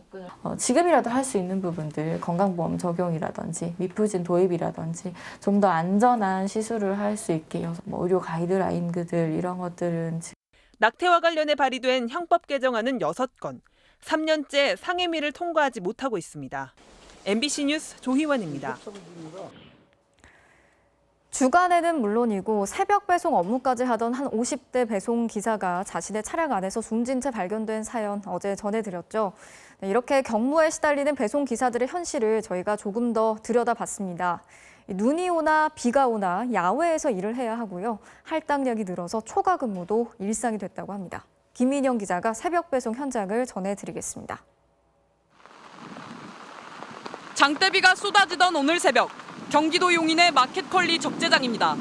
지금이라도 할 수 있는 부분들, 건강보험 적용이라든지 미프진 도입이라든지 좀 더 안전한 시술을 할 수 있게 의료 가이드라인들 이런 것들은 낙태와 관련해 발의된 형법 개정안은 6건, 3년째 상임위를 통과하지 못하고 있습니다. MBC 뉴스 조희원입니다. 주간에는 물론이고 새벽 배송 업무까지 하던 한 50대 배송 기사가 자신의 차량 안에서 숨진 채 발견된 사연 어제 전해드렸죠. 이렇게 경무에 시달리는 배송 기사들의 현실을 저희가 조금 더 들여다봤습니다. 눈이 오나 비가 오나 야외에서 일을 해야 하고요. 할당량이 늘어서 초과 근무도 일상이 됐다고 합니다. 김민영 기자가 새벽 배송 현장을 전해드리겠습니다. 장대비가 쏟아지던 오늘 새벽, 경기도 용인의 마켓컬리 적재장입니다.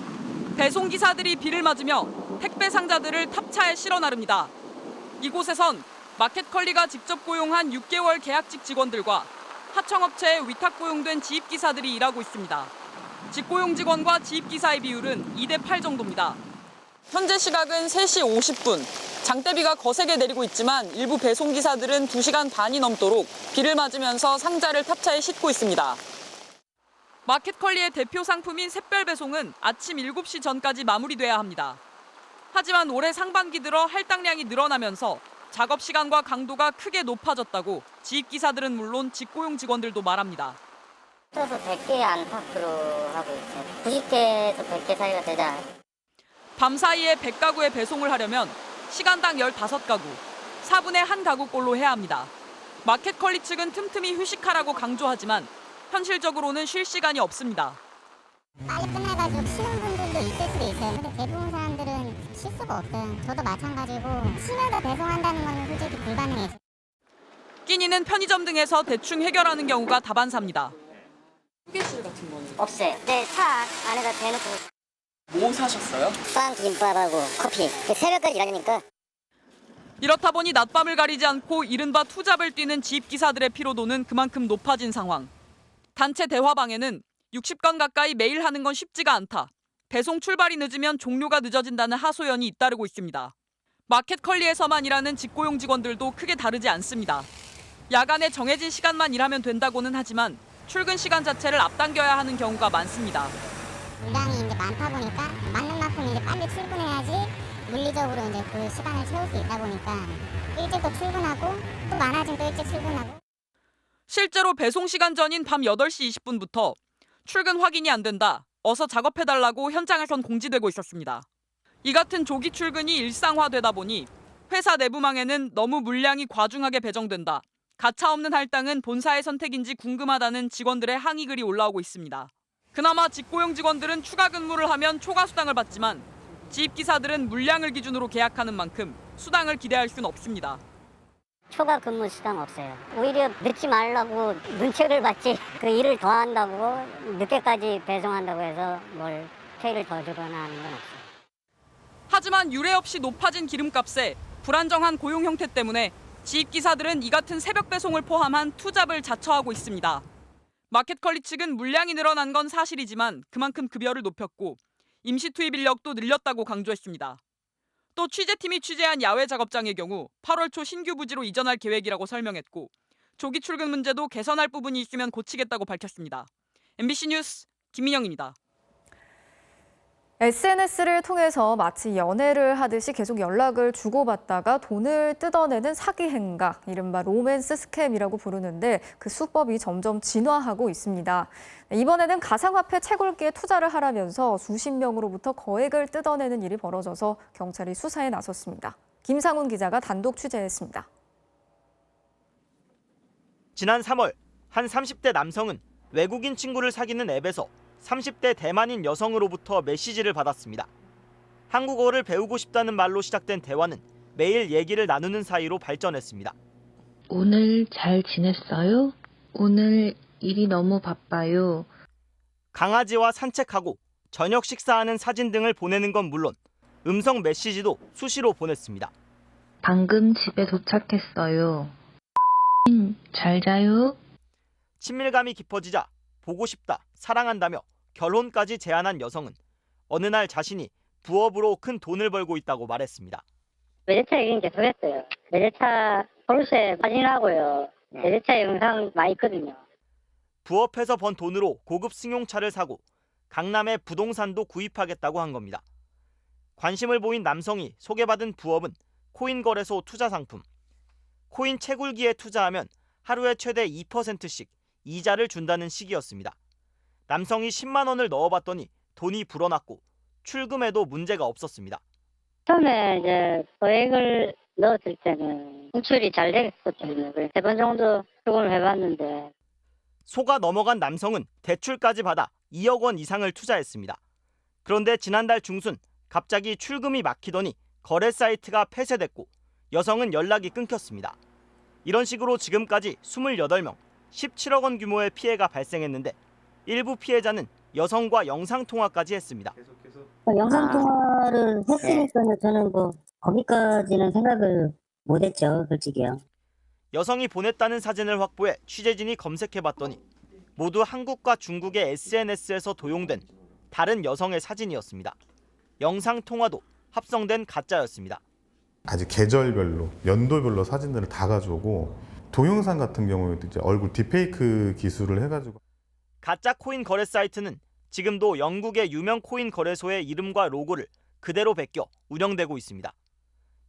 배송기사들이 비를 맞으며 택배 상자들을 탑차에 실어 나릅니다. 이곳에선 마켓컬리가 직접 고용한 6개월 계약직 직원들과 하청업체에 위탁 고용된 지입기사들이 일하고 있습니다. 직고용 직원과 지입기사의 비율은 2대8 정도입니다. 현재 시각은 3시 50분. 장대비가 거세게 내리고 있지만 일부 배송기사들은 2시간 반이 넘도록 비를 맞으면서 상자를 탑차에 싣고 있습니다. 마켓컬리의 대표 상품인 샛별 배송은 아침 7시 전까지 마무리돼야 합니다. 하지만 올해 상반기 들어 할당량이 늘어나면서 작업 시간과 강도가 크게 높아졌다고 지입기사들은 물론 직고용 직원들도 말합니다. 저도 100개 안팎으로 하고 있어요. 90개에서 100개 사이가 되잖아요. 밤 사이에 100가구의 배송을 하려면 시간당 15가구, 4분의 1가구꼴로 해야 합니다. 마켓컬리 측은 틈틈이 휴식하라고 강조하지만 현실적으로는 쉴 시간이 없습니다. 빨리 끝내가지고 쉬는 분들도 있을 수도 있어요. 근데 대부분 사람들은 쉴 수가 없어요. 저도 마찬가지고 쉬면서 배송한다는 건 솔직히 불가능해요. 끼니는 편의점 등에서 대충 해결하는 경우가 다반사입니다. 휴게실 같은 거는? 없어요. 네, 차 안에다 대놓고. 뭐 사셨어요? 빵, 김밥하고 커피. 새벽까지 일하니까. 이렇다 보니 낮밤을 가리지 않고 이른바 투잡을 뛰는 지입기사들의 피로도는 그만큼 높아진 상황. 단체 대화방에는 60건 가까이 매일 하는 건 쉽지가 않다. 배송 출발이 늦으면 종료가 늦어진다는 하소연이 잇따르고 있습니다. 마켓컬리에서만 일하는 직고용 직원들도 크게 다르지 않습니다. 야간에 정해진 시간만 일하면 된다고는 하지만 출근 시간 자체를 앞당겨야 하는 경우가 많습니다. 물량이 이제 많다 보니까 맞는 만큼 이제 빨리 출근해야지 물리적으로 이제 그 시간을 채울 수 있다 보니까 일찍 또 출근하고 또 많아지면 또 일찍 출근하고. 실제로 배송 시간 전인 밤 8시 20분부터 출근 확인이 안 된다, 어서 작업해달라고 현장에선 공지되고 있었습니다. 이 같은 조기 출근이 일상화되다 보니 회사 내부망에는 너무 물량이 과중하게 배정된다, 가차없는 할당은 본사의 선택인지 궁금하다는 직원들의 항의글이 올라오고 있습니다. 그나마 직고용 직원들은 추가 근무를 하면 초과 수당을 받지만 지입기사들은 물량을 기준으로 계약하는 만큼 수당을 기대할 수는 없습니다. 초과 근무 수당 없어요. 오히려 늦지 말라고 눈치를 받지 그 일을 더 한다고 늦게까지 배송한다고 해서 뭘 페이를 더 주거나 하는 건 없어요. 하지만 유례 없이 높아진 기름값에 불안정한 고용 형태 때문에 지입기사들은 이 같은 새벽 배송을 포함한 투잡을 자처하고 있습니다. 마켓컬리 측은 물량이 늘어난 건 사실이지만 그만큼 급여를 높였고 임시 투입 인력도 늘렸다고 강조했습니다. 또 취재팀이 취재한 야외 작업장의 경우 8월 초 신규 부지로 이전할 계획이라고 설명했고 조기 출근 문제도 개선할 부분이 있으면 고치겠다고 밝혔습니다. MBC 뉴스 김민영입니다. SNS를 통해서 마치 연애를 하듯이 계속 연락을 주고받다가 돈을 뜯어내는 사기 행각, 이른바 로맨스 스캠이라고 부르는데 그 수법이 점점 진화하고 있습니다. 이번에는 가상화폐 채굴기에 투자를 하라면서 수십 명으로부터 거액을 뜯어내는 일이 벌어져서 경찰이 수사에 나섰습니다. 김상훈 기자가 단독 취재했습니다. 지난 3월 한 30대 남성은 외국인 친구를 사귀는 앱에서 30대 대만인 여성으로부터 메시지를 받았습니다. 한국어를 배우고 싶다는 말로 시작된 대화는 매일 얘기를 나누는 사이로 발전했습니다. 오늘 잘 지냈어요? 오늘 일이 너무 바빠요. 강아지와 산책하고 저녁 식사하는 사진 등을 보내는 건 물론 음성 메시지도 수시로 보냈습니다. 방금 집에 도착했어요. 잘 자요? 친밀감이 깊어지자 보고 싶다, 사랑한다며 결혼까지 제안한 여성은 어느 날 자신이 부업으로 큰 돈을 벌고 있다고 말했습니다. 외제차 얘기는 계속했어요. 외제차 포르쉐 사진하고요. 외제차 영상 많이 있거든요. 부업해서 번 돈으로 고급 승용차를 사고 강남에 부동산도 구입하겠다고 한 겁니다. 관심을 보인 남성이 소개받은 부업은 코인 거래소 투자 상품. 코인 채굴기에 투자하면 하루에 최대 2%씩 이자를 준다는 식이었습니다. 남성이 10만 원을 넣어봤더니 돈이 불어났고 출금에도 문제가 없었습니다. 처음에 이제 거액을 넣었을 때는 인출이 잘 됐었거든요. 3번 정도 출금을 해봤는데. 속아 넘어간 남성은 대출까지 받아 2억 원 이상을 투자했습니다. 그런데 지난달 중순 갑자기 출금이 막히더니 거래 사이트가 폐쇄됐고 여성은 연락이 끊겼습니다. 이런 식으로 지금까지 28명, 17억 원 규모의 피해가 발생했는데 일부 피해자는 여성과 영상통화까지 했습니다. 영상통화를 했으니까 저는 거기까지는 생각을 못했죠, 솔직히요. 여성이 보냈다는 사진을 확보해 취재진이 검색해봤더니 모두 한국과 중국의 SNS에서 도용된 다른 여성의 사진이었습니다. 영상통화도 합성된 가짜였습니다. 아주 계절별로, 연도별로 사진들을 다 가져오고 동영상 같은 경우에도 이제 얼굴 딥페이크 기술을 해가지고 가짜 코인 거래 사이트는 지금도 영국의 유명 코인 거래소의 이름과 로고를 그대로 베껴 운영되고 있습니다.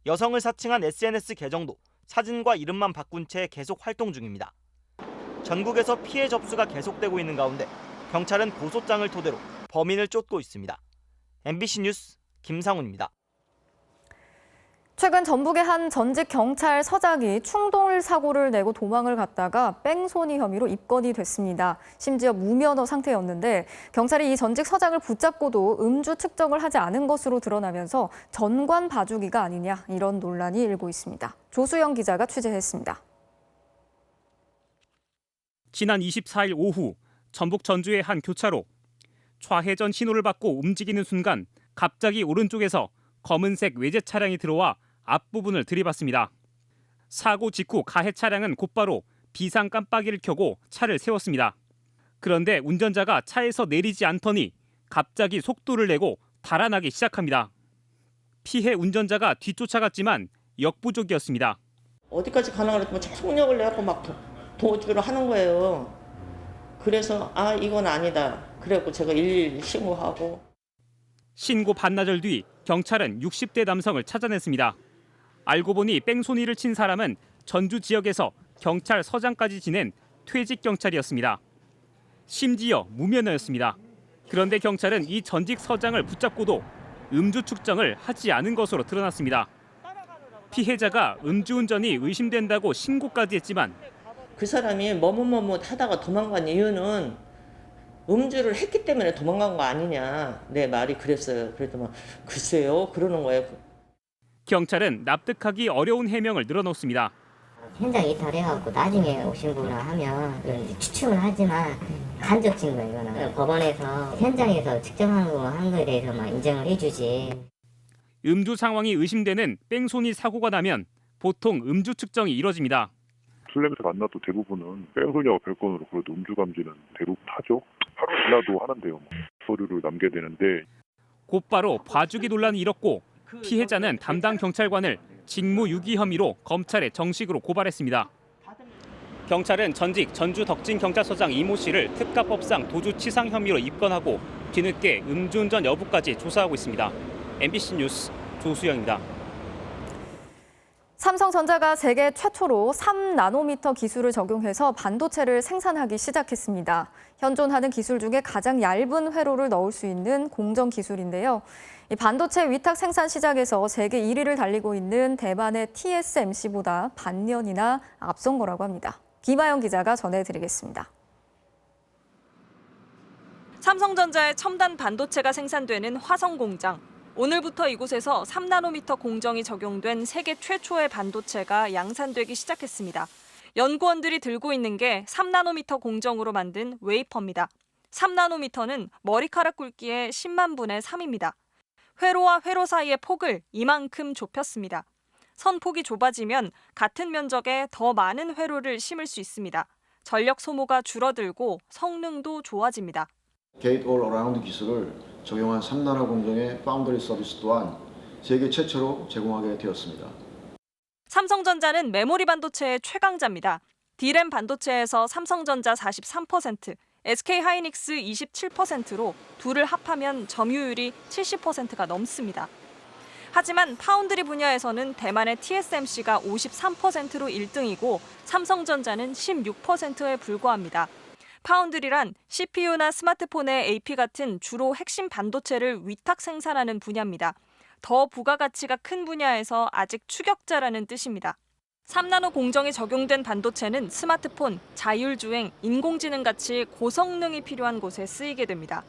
여성을 사칭한 SNS 계정도 사진과 이름만 바꾼 채 계속 활동 중입니다. 전국에서 피해 접수가 계속되고 있는 가운데 경찰은 고소장을 토대로 범인을 쫓고 있습니다. MBC 뉴스 김상훈입니다. 최근 전북의 한 전직 경찰서장이 충돌 사고를 내고 도망을 갔다가 뺑소니 혐의로 입건이 됐습니다. 심지어 무면허 상태였는데 경찰이 이 전직 서장을 붙잡고도 음주 측정을 하지 않은 것으로 드러나면서 전관 봐주기가 아니냐 이런 논란이 일고 있습니다. 조수영 기자가 취재했습니다. 지난 24일 오후 전북 전주의 한 교차로 좌회전 신호를 받고 움직이는 순간 갑자기 오른쪽에서 검은색 외제 차량이 들어와 앞부분을 들이받습니다. 사고 직후 가해 차량은 곧바로 비상 깜빡이를 켜고 차를 세웠습니다. 그런데 운전자가 차에서 내리지 않더니 갑자기 속도를 내고 달아나기 시작합니다. 피해 운전자가 뒤쫓아갔지만 역부족이었습니다. 어디까지 가능하면 폭력을 내갖고 막 도주를 하는 거예요. 그래서 이건 아니다. 그래갖고 제가 112 신고하고. 신고 반나절 뒤 경찰은 60대 남성을 찾아냈습니다. 알고 보니 뺑소니를 친 사람은 전주 지역에서 경찰서장까지 지낸 퇴직 경찰이었습니다. 심지어 무면허였습니다. 그런데 경찰은 이 전직 서장을 붙잡고도 음주 측정을 하지 않은 것으로 드러났습니다. 피해자가 음주운전이 의심된다고 신고까지 했지만 그 사람이 머뭇머뭇하다가 도망간 이유는 음주를 했기 때문에 도망간 거 아니냐. 내 말이 그랬어요. 그랬더니 글쎄요 그러는 거예요. 경찰은 납득하기 어려운 해명을 늘어놓습니다. 현장 이탈해갖고 나중에 오신 분을 하면 추측은 하지만 간접 증거 이거는 법원에서 현장에서 측정한 거 한 거에 대해서만 인정을 해주지. 음주 상황이 의심되는 뺑소니 사고가 나면 보통 음주 측정이 이뤄집니다. 술 냄새가 안 나도 대부분은 뺑소니하고 별건으로 그래도 음주 감지는 대부분 하죠. 하루 지나도 하는데요. 서류를 남겨야 되는데. 곧바로 봐주기 논란이 일었고 피해자는 담당 경찰관을 직무유기 혐의로 검찰에 정식으로 고발했습니다. 경찰은 전직 전주 덕진경찰서장 이모 씨를 특가법상 도주치상 혐의로 입건하고 뒤늦게 음주운전 여부까지 조사하고 있습니다. MBC 뉴스 조수영입니다. 삼성전자가 세계 최초로 3나노미터 기술을 적용해서 반도체를 생산하기 시작했습니다. 현존하는 기술 중에 가장 얇은 회로를 넣을 수 있는 공정 기술인데요. 이 반도체 위탁 생산 시장에서 세계 1위를 달리고 있는 대만의 TSMC보다 반년이나 앞선 거라고 합니다. 김아영 기자가 전해드리겠습니다. 삼성전자의 첨단 반도체가 생산되는 화성 공장. 오늘부터 이곳에서 3나노미터 공정이 적용된 세계 최초의 반도체가 양산되기 시작했습니다. 연구원들이 들고 있는 게 3나노미터 공정으로 만든 웨이퍼입니다. 3나노미터는 머리카락 굵기의 10만 분의 3입니다. 회로와 회로 사이의 폭을 이만큼 좁혔습니다. 선폭이 좁아지면 같은 면적에 더 많은 회로를 심을 수 있습니다. 전력 소모가 줄어들고 성능도 좋아집니다. 게이트 올 어라운드 기술을 적용한 3나노 공정의 파운드리 서비스 또한 세계 최초로 제공하게 되었습니다. 삼성전자는 메모리 반도체의 최강자입니다. D램 반도체에서 삼성전자 43%, SK하이닉스 27%로 둘을 합하면 점유율이 70%가 넘습니다. 하지만 파운드리 분야에서는 대만의 TSMC가 53%로 1등이고 삼성전자는 16%에 불과합니다. 파운드리란 CPU나 스마트폰의 AP 같은 주로 핵심 반도체를 위탁 생산하는 분야입니다. 더 부가가치가 큰 분야에서 아직 추격자라는 뜻입니다. 3나노 공정이 적용된 반도체는 스마트폰, 자율주행, 인공지능 같이 고성능이 필요한 곳에 쓰이게 됩니다.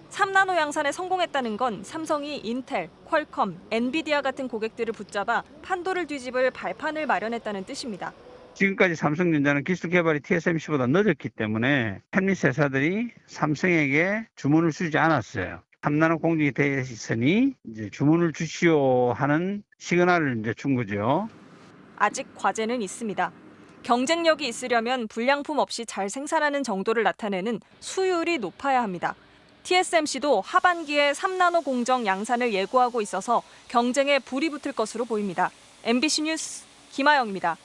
3나노 양산에 성공했다는 건 삼성이 인텔, 퀄컴, 엔비디아 같은 고객들을 붙잡아 판도를 뒤집을 발판을 마련했다는 뜻입니다. 지금까지 삼성전자는 기술 개발이 TSMC보다 늦었기 때문에 팹리스 회사들이 삼성에게 주문을 주지 않았어요. 3나노 공정이 되어 있으니 이제 주문을 주시오 하는 시그널을 이제 준 거죠. 아직 과제는 있습니다. 경쟁력이 있으려면 불량품 없이 잘 생산하는 정도를 나타내는 수율이 높아야 합니다. TSMC도 하반기에 3나노 공정 양산을 예고하고 있어서 경쟁에 불이 붙을 것으로 보입니다. MBC 뉴스 김아영입니다.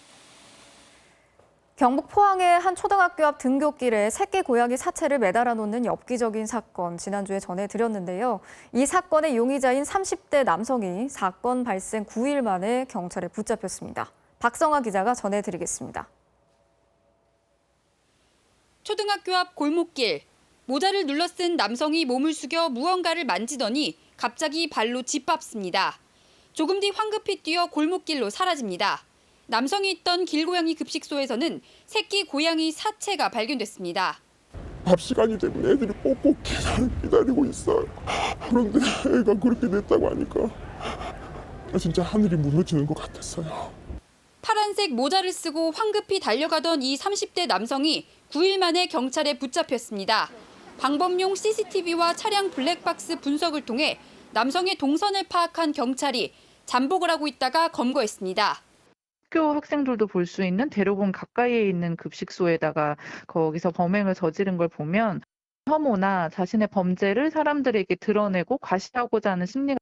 경북 포항의 한 초등학교 앞 등굣길에 새끼 고양이 사체를 매달아 놓는 엽기적인 사건 지난주에 전해드렸는데요. 이 사건의 용의자인 30대 남성이 사건 발생 9일 만에 경찰에 붙잡혔습니다. 박성아 기자가 전해드리겠습니다. 초등학교 앞 골목길. 모자를 눌러쓴 남성이 몸을 숙여 무언가를 만지더니 갑자기 발로 짓밟습니다. 조금 뒤 황급히 뛰어 골목길로 사라집니다. 남성이 있던 길고양이 급식소에서는 새끼 고양이 사체가 발견됐습니다. 밥 시간이 되면 애들이 꼭꼭 기다리고 있어요. 그런데 애가 그렇게 됐다고 하니까 진짜 하늘이 무너지는 것 같았어요. 파란색 모자를 쓰고 황급히 달려가던 이 30대 남성이 9일 만에 경찰에 붙잡혔습니다. 방범용 CCTV와 차량 블랙박스 분석을 통해 남성의 동선을 파악한 경찰이 잠복을 하고 있다가 검거했습니다. 학교 학생들도 볼 수 있는 대로변 가까이에 있는 급식소에다가 거기서 범행을 저지른 걸 보면 혐오나 자신의 범죄를 사람들에게 드러내고 과시하고자 하는 심리가.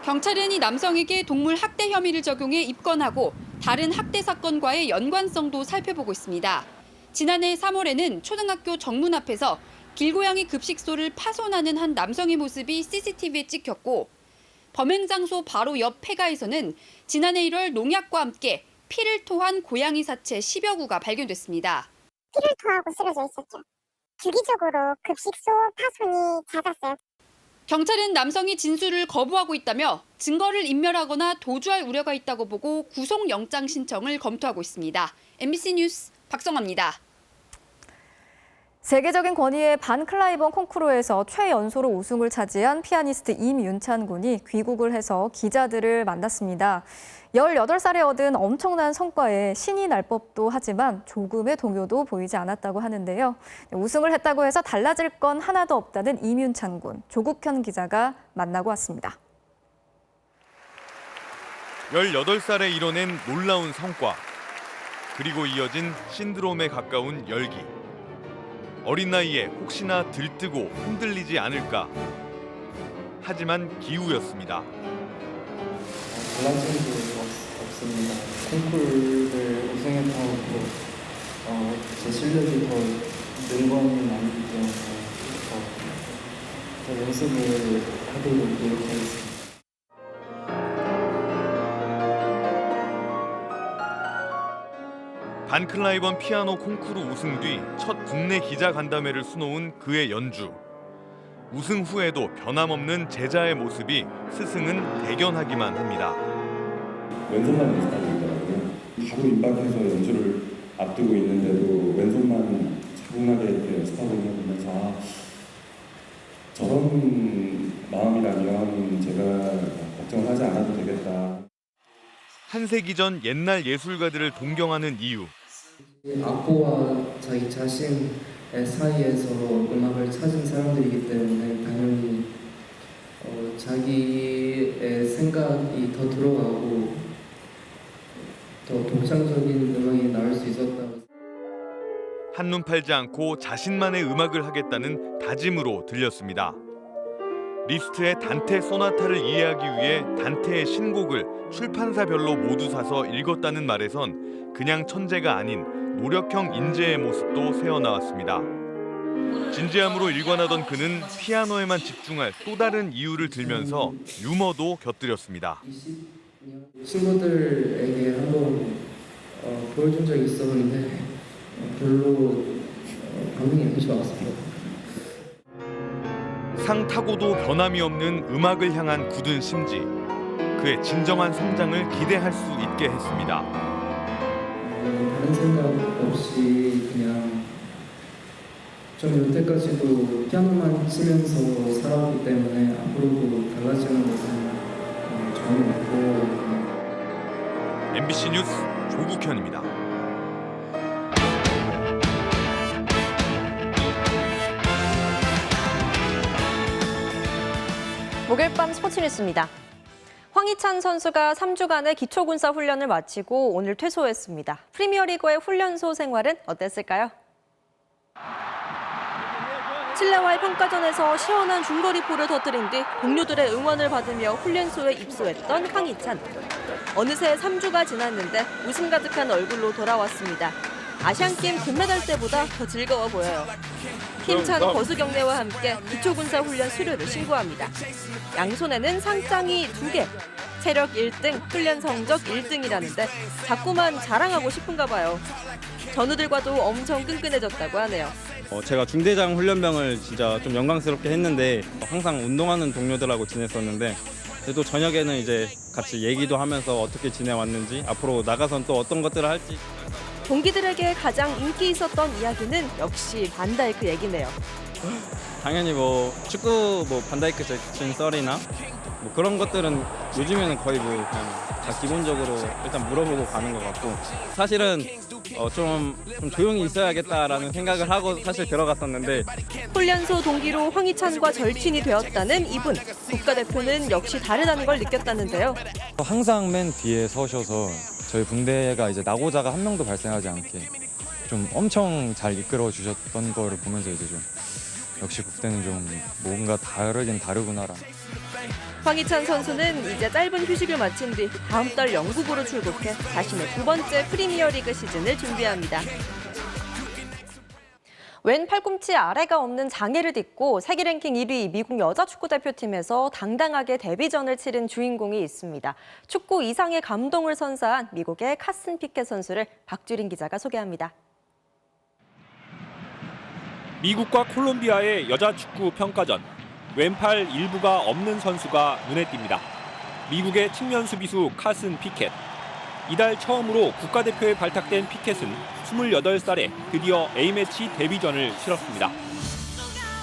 경찰은 이 남성에게 동물 학대 혐의를 적용해 입건하고 다른 학대 사건과의 연관성도 살펴보고 있습니다. 지난해 3월에는 초등학교 정문 앞에서 길고양이 급식소를 파손하는 한 남성의 모습이 CCTV에 찍혔고 범행 장소 바로 옆 폐가에서는 지난해 1월 농약과 함께 피를 토한 고양이 사체 10여 구가 발견됐습니다. 피를 토하고 쓰러져 있었죠. 주기적으로 급식소 파손이 잦았어요. 경찰은 남성이 진술을 거부하고 있다며 증거를 인멸하거나 도주할 우려가 있다고 보고 구속영장 신청을 검토하고 있습니다. MBC 뉴스 박성아입니다. 세계적인 권위의 반클라이번 콩쿠르에서 최연소로 우승을 차지한 피아니스트 임윤찬 군이 귀국을 해서 기자들을 만났습니다. 18살에 얻은 엄청난 성과에 신이 날 법도 하지만 조금의 동요도 보이지 않았다고 하는데요. 우승을 했다고 해서 달라질 건 하나도 없다는 임윤찬 군, 조국현 기자가 만나고 왔습니다. 18살에 이뤄낸 놀라운 성과, 그리고 이어진 신드롬에 가까운 열기. 어린 나이에 혹시나 들뜨고 흔들리지 않을까. 하지만 기우였습니다. 달라진 게 없습니다. 콩쿠르를 우승했다고 제 실력이 더 는 건 아니기 때문에 더 연습을 하도록 노력하겠습니다. 반클라이번 피아노 콩쿠르 우승 뒤 첫 국내 기자 간담회를 수놓은 그의 연주. 우승 후에도 변함없는 제자의 모습이 스승은 대견하기만 합니다. 왼손만 연습하고 있더라고요. 바로 임박해서 연주를 앞두고 있는데도 왼손만 차분하게 이렇게 연습하고 있는 거 보면서 저런 마음이라면 제가 걱정을 하지 않아도 되겠다. 한 세기 전 옛날 예술가들을 동경하는 이유. 악보와 자기 자신의 사이에서 음악을 찾은 사람들이기 때문에 당연히 자기의 생각이 더 들어가고 더 독창적인 음악이 나올 수 있었다고. 한눈 팔지 않고 자신만의 음악을 하겠다는 다짐으로 들렸습니다. 리스트의 단테 소나타를 이해하기 위해 단테의 신곡을 출판사별로 모두 사서 읽었다는 말에선 그냥 천재가 아닌 노력형 인재의 모습도 새어나왔습니다. 진지함으로 일관하던 그는 피아노에만 집중할 또 다른 이유를 들면서 유머도 곁들였습니다. 친구들에게 한번 보여준 적이 있었는데 별로 반응이 안 좋았어요. 상 타고도 변함이 없는 음악을 향한 굳은 심지. 그의 진정한 성장을 기대할 수 있게 했습니다. 다른 생각 없이 그냥 좀 여태까지도 피아노만 치면서 살아왔기 때문에 앞으로도 달라지는 것은 전혀 없고. MBC 뉴스 조국현입니다. 목요일 밤 스포츠 뉴스입니다. 황희찬 선수가 3주간의 기초군사 훈련을 마치고 오늘 퇴소했습니다. 프리미어리그의 훈련소 생활은 어땠을까요? 칠레와의 평가전에서 시원한 중거리포를 터뜨린 뒤 동료들의 응원을 받으며 훈련소에 입소했던 황희찬. 어느새 3주가 지났는데 웃음 가득한 얼굴로 돌아왔습니다. 아시안게임 금메달 때보다 더 즐거워 보여요. 힘찬 거수 경례와 함께 기초군사 훈련 수료를 신고합니다. 양손에는 상장이 2개. 체력 1등, 훈련 성적 1등이라는데 자꾸만 자랑하고 싶은가 봐요. 전우들과도 엄청 끈끈해졌다고 하네요. 제가 중대장 훈련병을 진짜 좀 영광스럽게 했는데 항상 운동하는 동료들하고 지냈었는데 또 저녁에는 이제 같이 얘기도 하면서 어떻게 지내왔는지 앞으로 나가선 또 어떤 것들을 할지. 동기들에게 가장 인기 있었던 이야기는 역시 반다이크 얘기네요. 당연히 축구 반다이크 진 썰이나 그런 것들은 요즘에는 거의 그냥 다 기본적으로 일단 물어보고 가는 것 같고 사실은 좀 조용히 있어야겠다라는 생각을 하고 사실 들어갔었는데 훈련소 동기로 황희찬과 절친이 되었다는 이분. 국가대표는 역시 다르다는 걸 느꼈다는데요. 항상 맨 뒤에 서셔서 저희 분대가 이제 낙오자가 한 명도 발생하지 않게 좀 엄청 잘 이끌어 주셨던 거를 보면서 이제 좀 역시 국대는 좀 뭔가 다르긴 다르구나라. 황희찬 선수는 이제 짧은 휴식을 마친 뒤 다음 달 영국으로 출국해 자신의 2번째 프리미어리그 시즌을 준비합니다. 왼 팔꿈치 아래가 없는 장애를 딛고 세계 랭킹 1위 미국 여자 축구 대표팀에서 당당하게 데뷔전을 치른 주인공이 있습니다. 축구 이상의 감동을 선사한 미국의 카슨 피켓 선수를 박주린 기자가 소개합니다. 미국과 콜롬비아의 여자 축구 평가전. 왼팔 일부가 없는 선수가 눈에 띕니다. 미국의 측면 수비수 카슨 피켓. 이달 처음으로 국가대표에 발탁된 피켓은 28살에 드디어 A매치 데뷔전을 치렀습니다.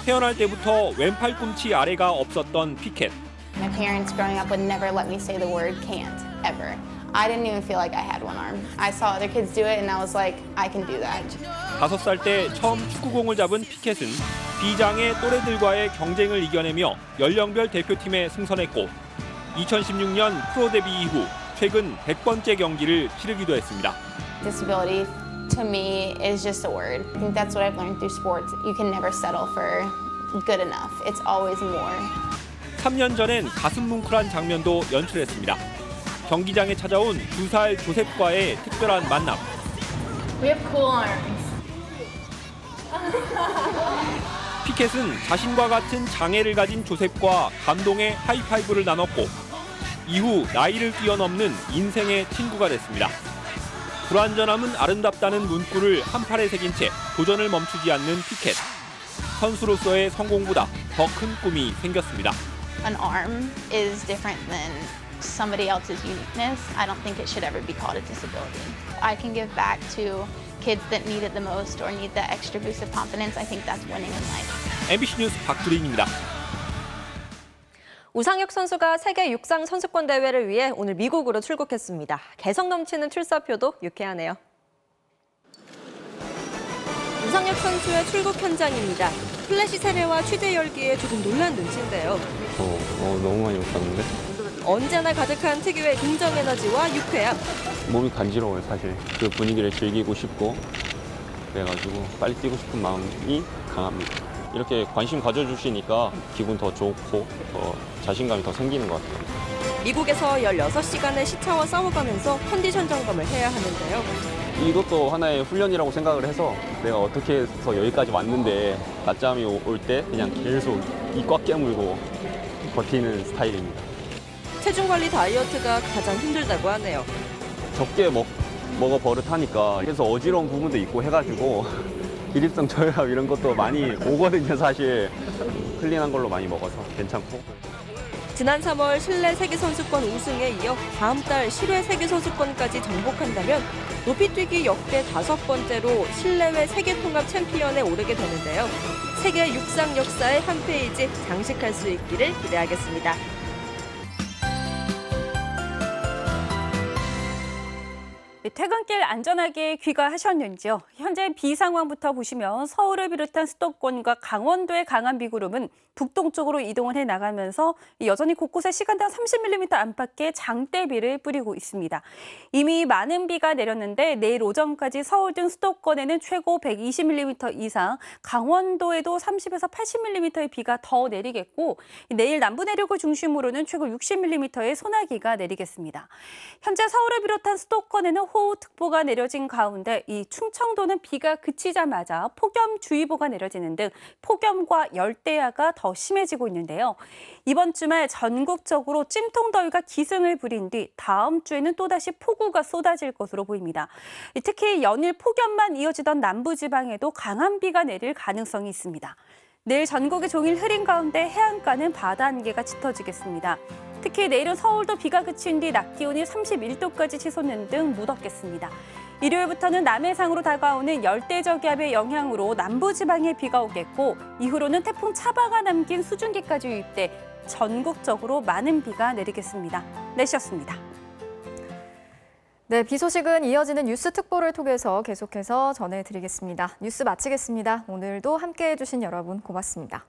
태어날 때부터 왼팔꿈치 아래가 없었던 피켓. My parents growing up would never let me say the word can't, ever. I didn't even feel like I had one arm. I saw other kids do it and I was like, I can do that. 5살 때 처음 축구공을 잡은 피켓은 비장의 또래들과의 경쟁을 이겨내며 연령별 대표팀에 승선했고 2016년 프로 데뷔 이후 최근 100번째 경기를 치르기도 했습니다. Disability to me is just a word. I think that's what I've learned through sports. You can never settle for good enough. It's always more. 3년 전엔 가슴 뭉클한 장면도 연출했습니다. 경기장에 찾아온 2살 조셉과의 특별한 만남. We have cool arms. 피켓은 자신과 같은 장애를 가진 조셉과 감동의 하이파이브를 나눴고 이후 나이를 뛰어넘는 인생의 친구가 됐습니다. 불완전함은 아름답다는 문구를 한 팔에 새긴 채 도전을 멈추지 않는 피켓. 선수로서의 성공보다 더 큰 꿈이 생겼습니다. An arm is different than somebody else's uniqueness. I don't think it should ever be called a disability. I can give back to kids that need it the most or need that extra boost of confidence. I think that's winning in life. MBC 뉴스 박두린입니다. 우상혁 선수가 세계 육상 선수권 대회를 위해 오늘 미국으로 출국했습니다. 개성 넘치는 출사표도 유쾌하네요. 우상혁 선수의 출국 현장입니다. 플래시 세례와 취재 열기에 조금 놀란 눈치인데요. 너무 많이 웃었는데? 언제나 가득한 특유의 긍정 에너지와 유쾌함. 몸이 간지러워요, 사실. 그 분위기를 즐기고 싶고 그래가지고 빨리 뛰고 싶은 마음이 강합니다. 이렇게 관심 가져주시니까 기분 더 좋고 더 자신감이 더 생기는 것 같아요. 미국에서 16시간의 시차와 싸워가면서 컨디션 점검을 해야 하는데요. 이것도 하나의 훈련이라고 생각을 해서 내가 어떻게 해서 여기까지 왔는데 낮잠이 올 때 그냥 계속 입 꽉 깨물고 버티는 스타일입니다. 체중 관리 다이어트가 가장 힘들다고 하네요. 적게 먹어 버릇하니까 그래서 어지러운 부분도 있고 해가지고 기립성 저혈압 이런 것도 많이 오거든요, 사실. 클린한 걸로 많이 먹어서 괜찮고. 지난 3월 실내 세계선수권 우승에 이어 다음 달 실외 세계선수권까지 정복한다면 높이뛰기 역대 5번째로 실내외 세계통합 챔피언에 오르게 되는데요. 세계 육상 역사의 한 페이지 장식할 수 있기를 기대하겠습니다. 퇴근길 안전하게 귀가하셨는지요? 현재 비 상황부터 보시면 서울을 비롯한 수도권과 강원도의 강한 비구름은 북동쪽으로 이동을 해나가면서 여전히 곳곳에 시간당 30mm 안팎의 장대비를 뿌리고 있습니다. 이미 많은 비가 내렸는데 내일 오전까지 서울 등 수도권에는 최고 120mm 이상, 강원도에도 30에서 80mm의 비가 더 내리겠고 내일 남부 내륙을 중심으로는 최고 60mm의 소나기가 내리겠습니다. 현재 서울을 비롯한 수도권에는 호우특보가 내려진 가운데 이 충청도는 비가 그치자마자 폭염주의보가 내려지는 등 폭염과 열대야가 더 심해지고 있는데요. 이번 주말 전국적으로 찜통더위가 기승을 부린 뒤 다음 주에는 또다시 폭우가 쏟아질 것으로 보입니다. 특히 연일 폭염만 이어지던 남부지방에도 강한 비가 내릴 가능성이 있습니다. 내일 전국이 종일 흐린 가운데 해안가는 바다 안개가 짙어지겠습니다. 특히 내일은 서울도 비가 그친 뒤 낮 기온이 31도까지 치솟는 등 무덥겠습니다. 일요일부터는 남해상으로 다가오는 열대저기압의 영향으로 남부지방에 비가 오겠고 이후로는 태풍 차바가 남긴 수증기까지 유입돼 전국적으로 많은 비가 내리겠습니다. 날씨였습니다. 네, 비 소식은 이어지는 뉴스 특보를 통해서 계속해서 전해드리겠습니다. 뉴스 마치겠습니다. 오늘도 함께해 주신 여러분 고맙습니다.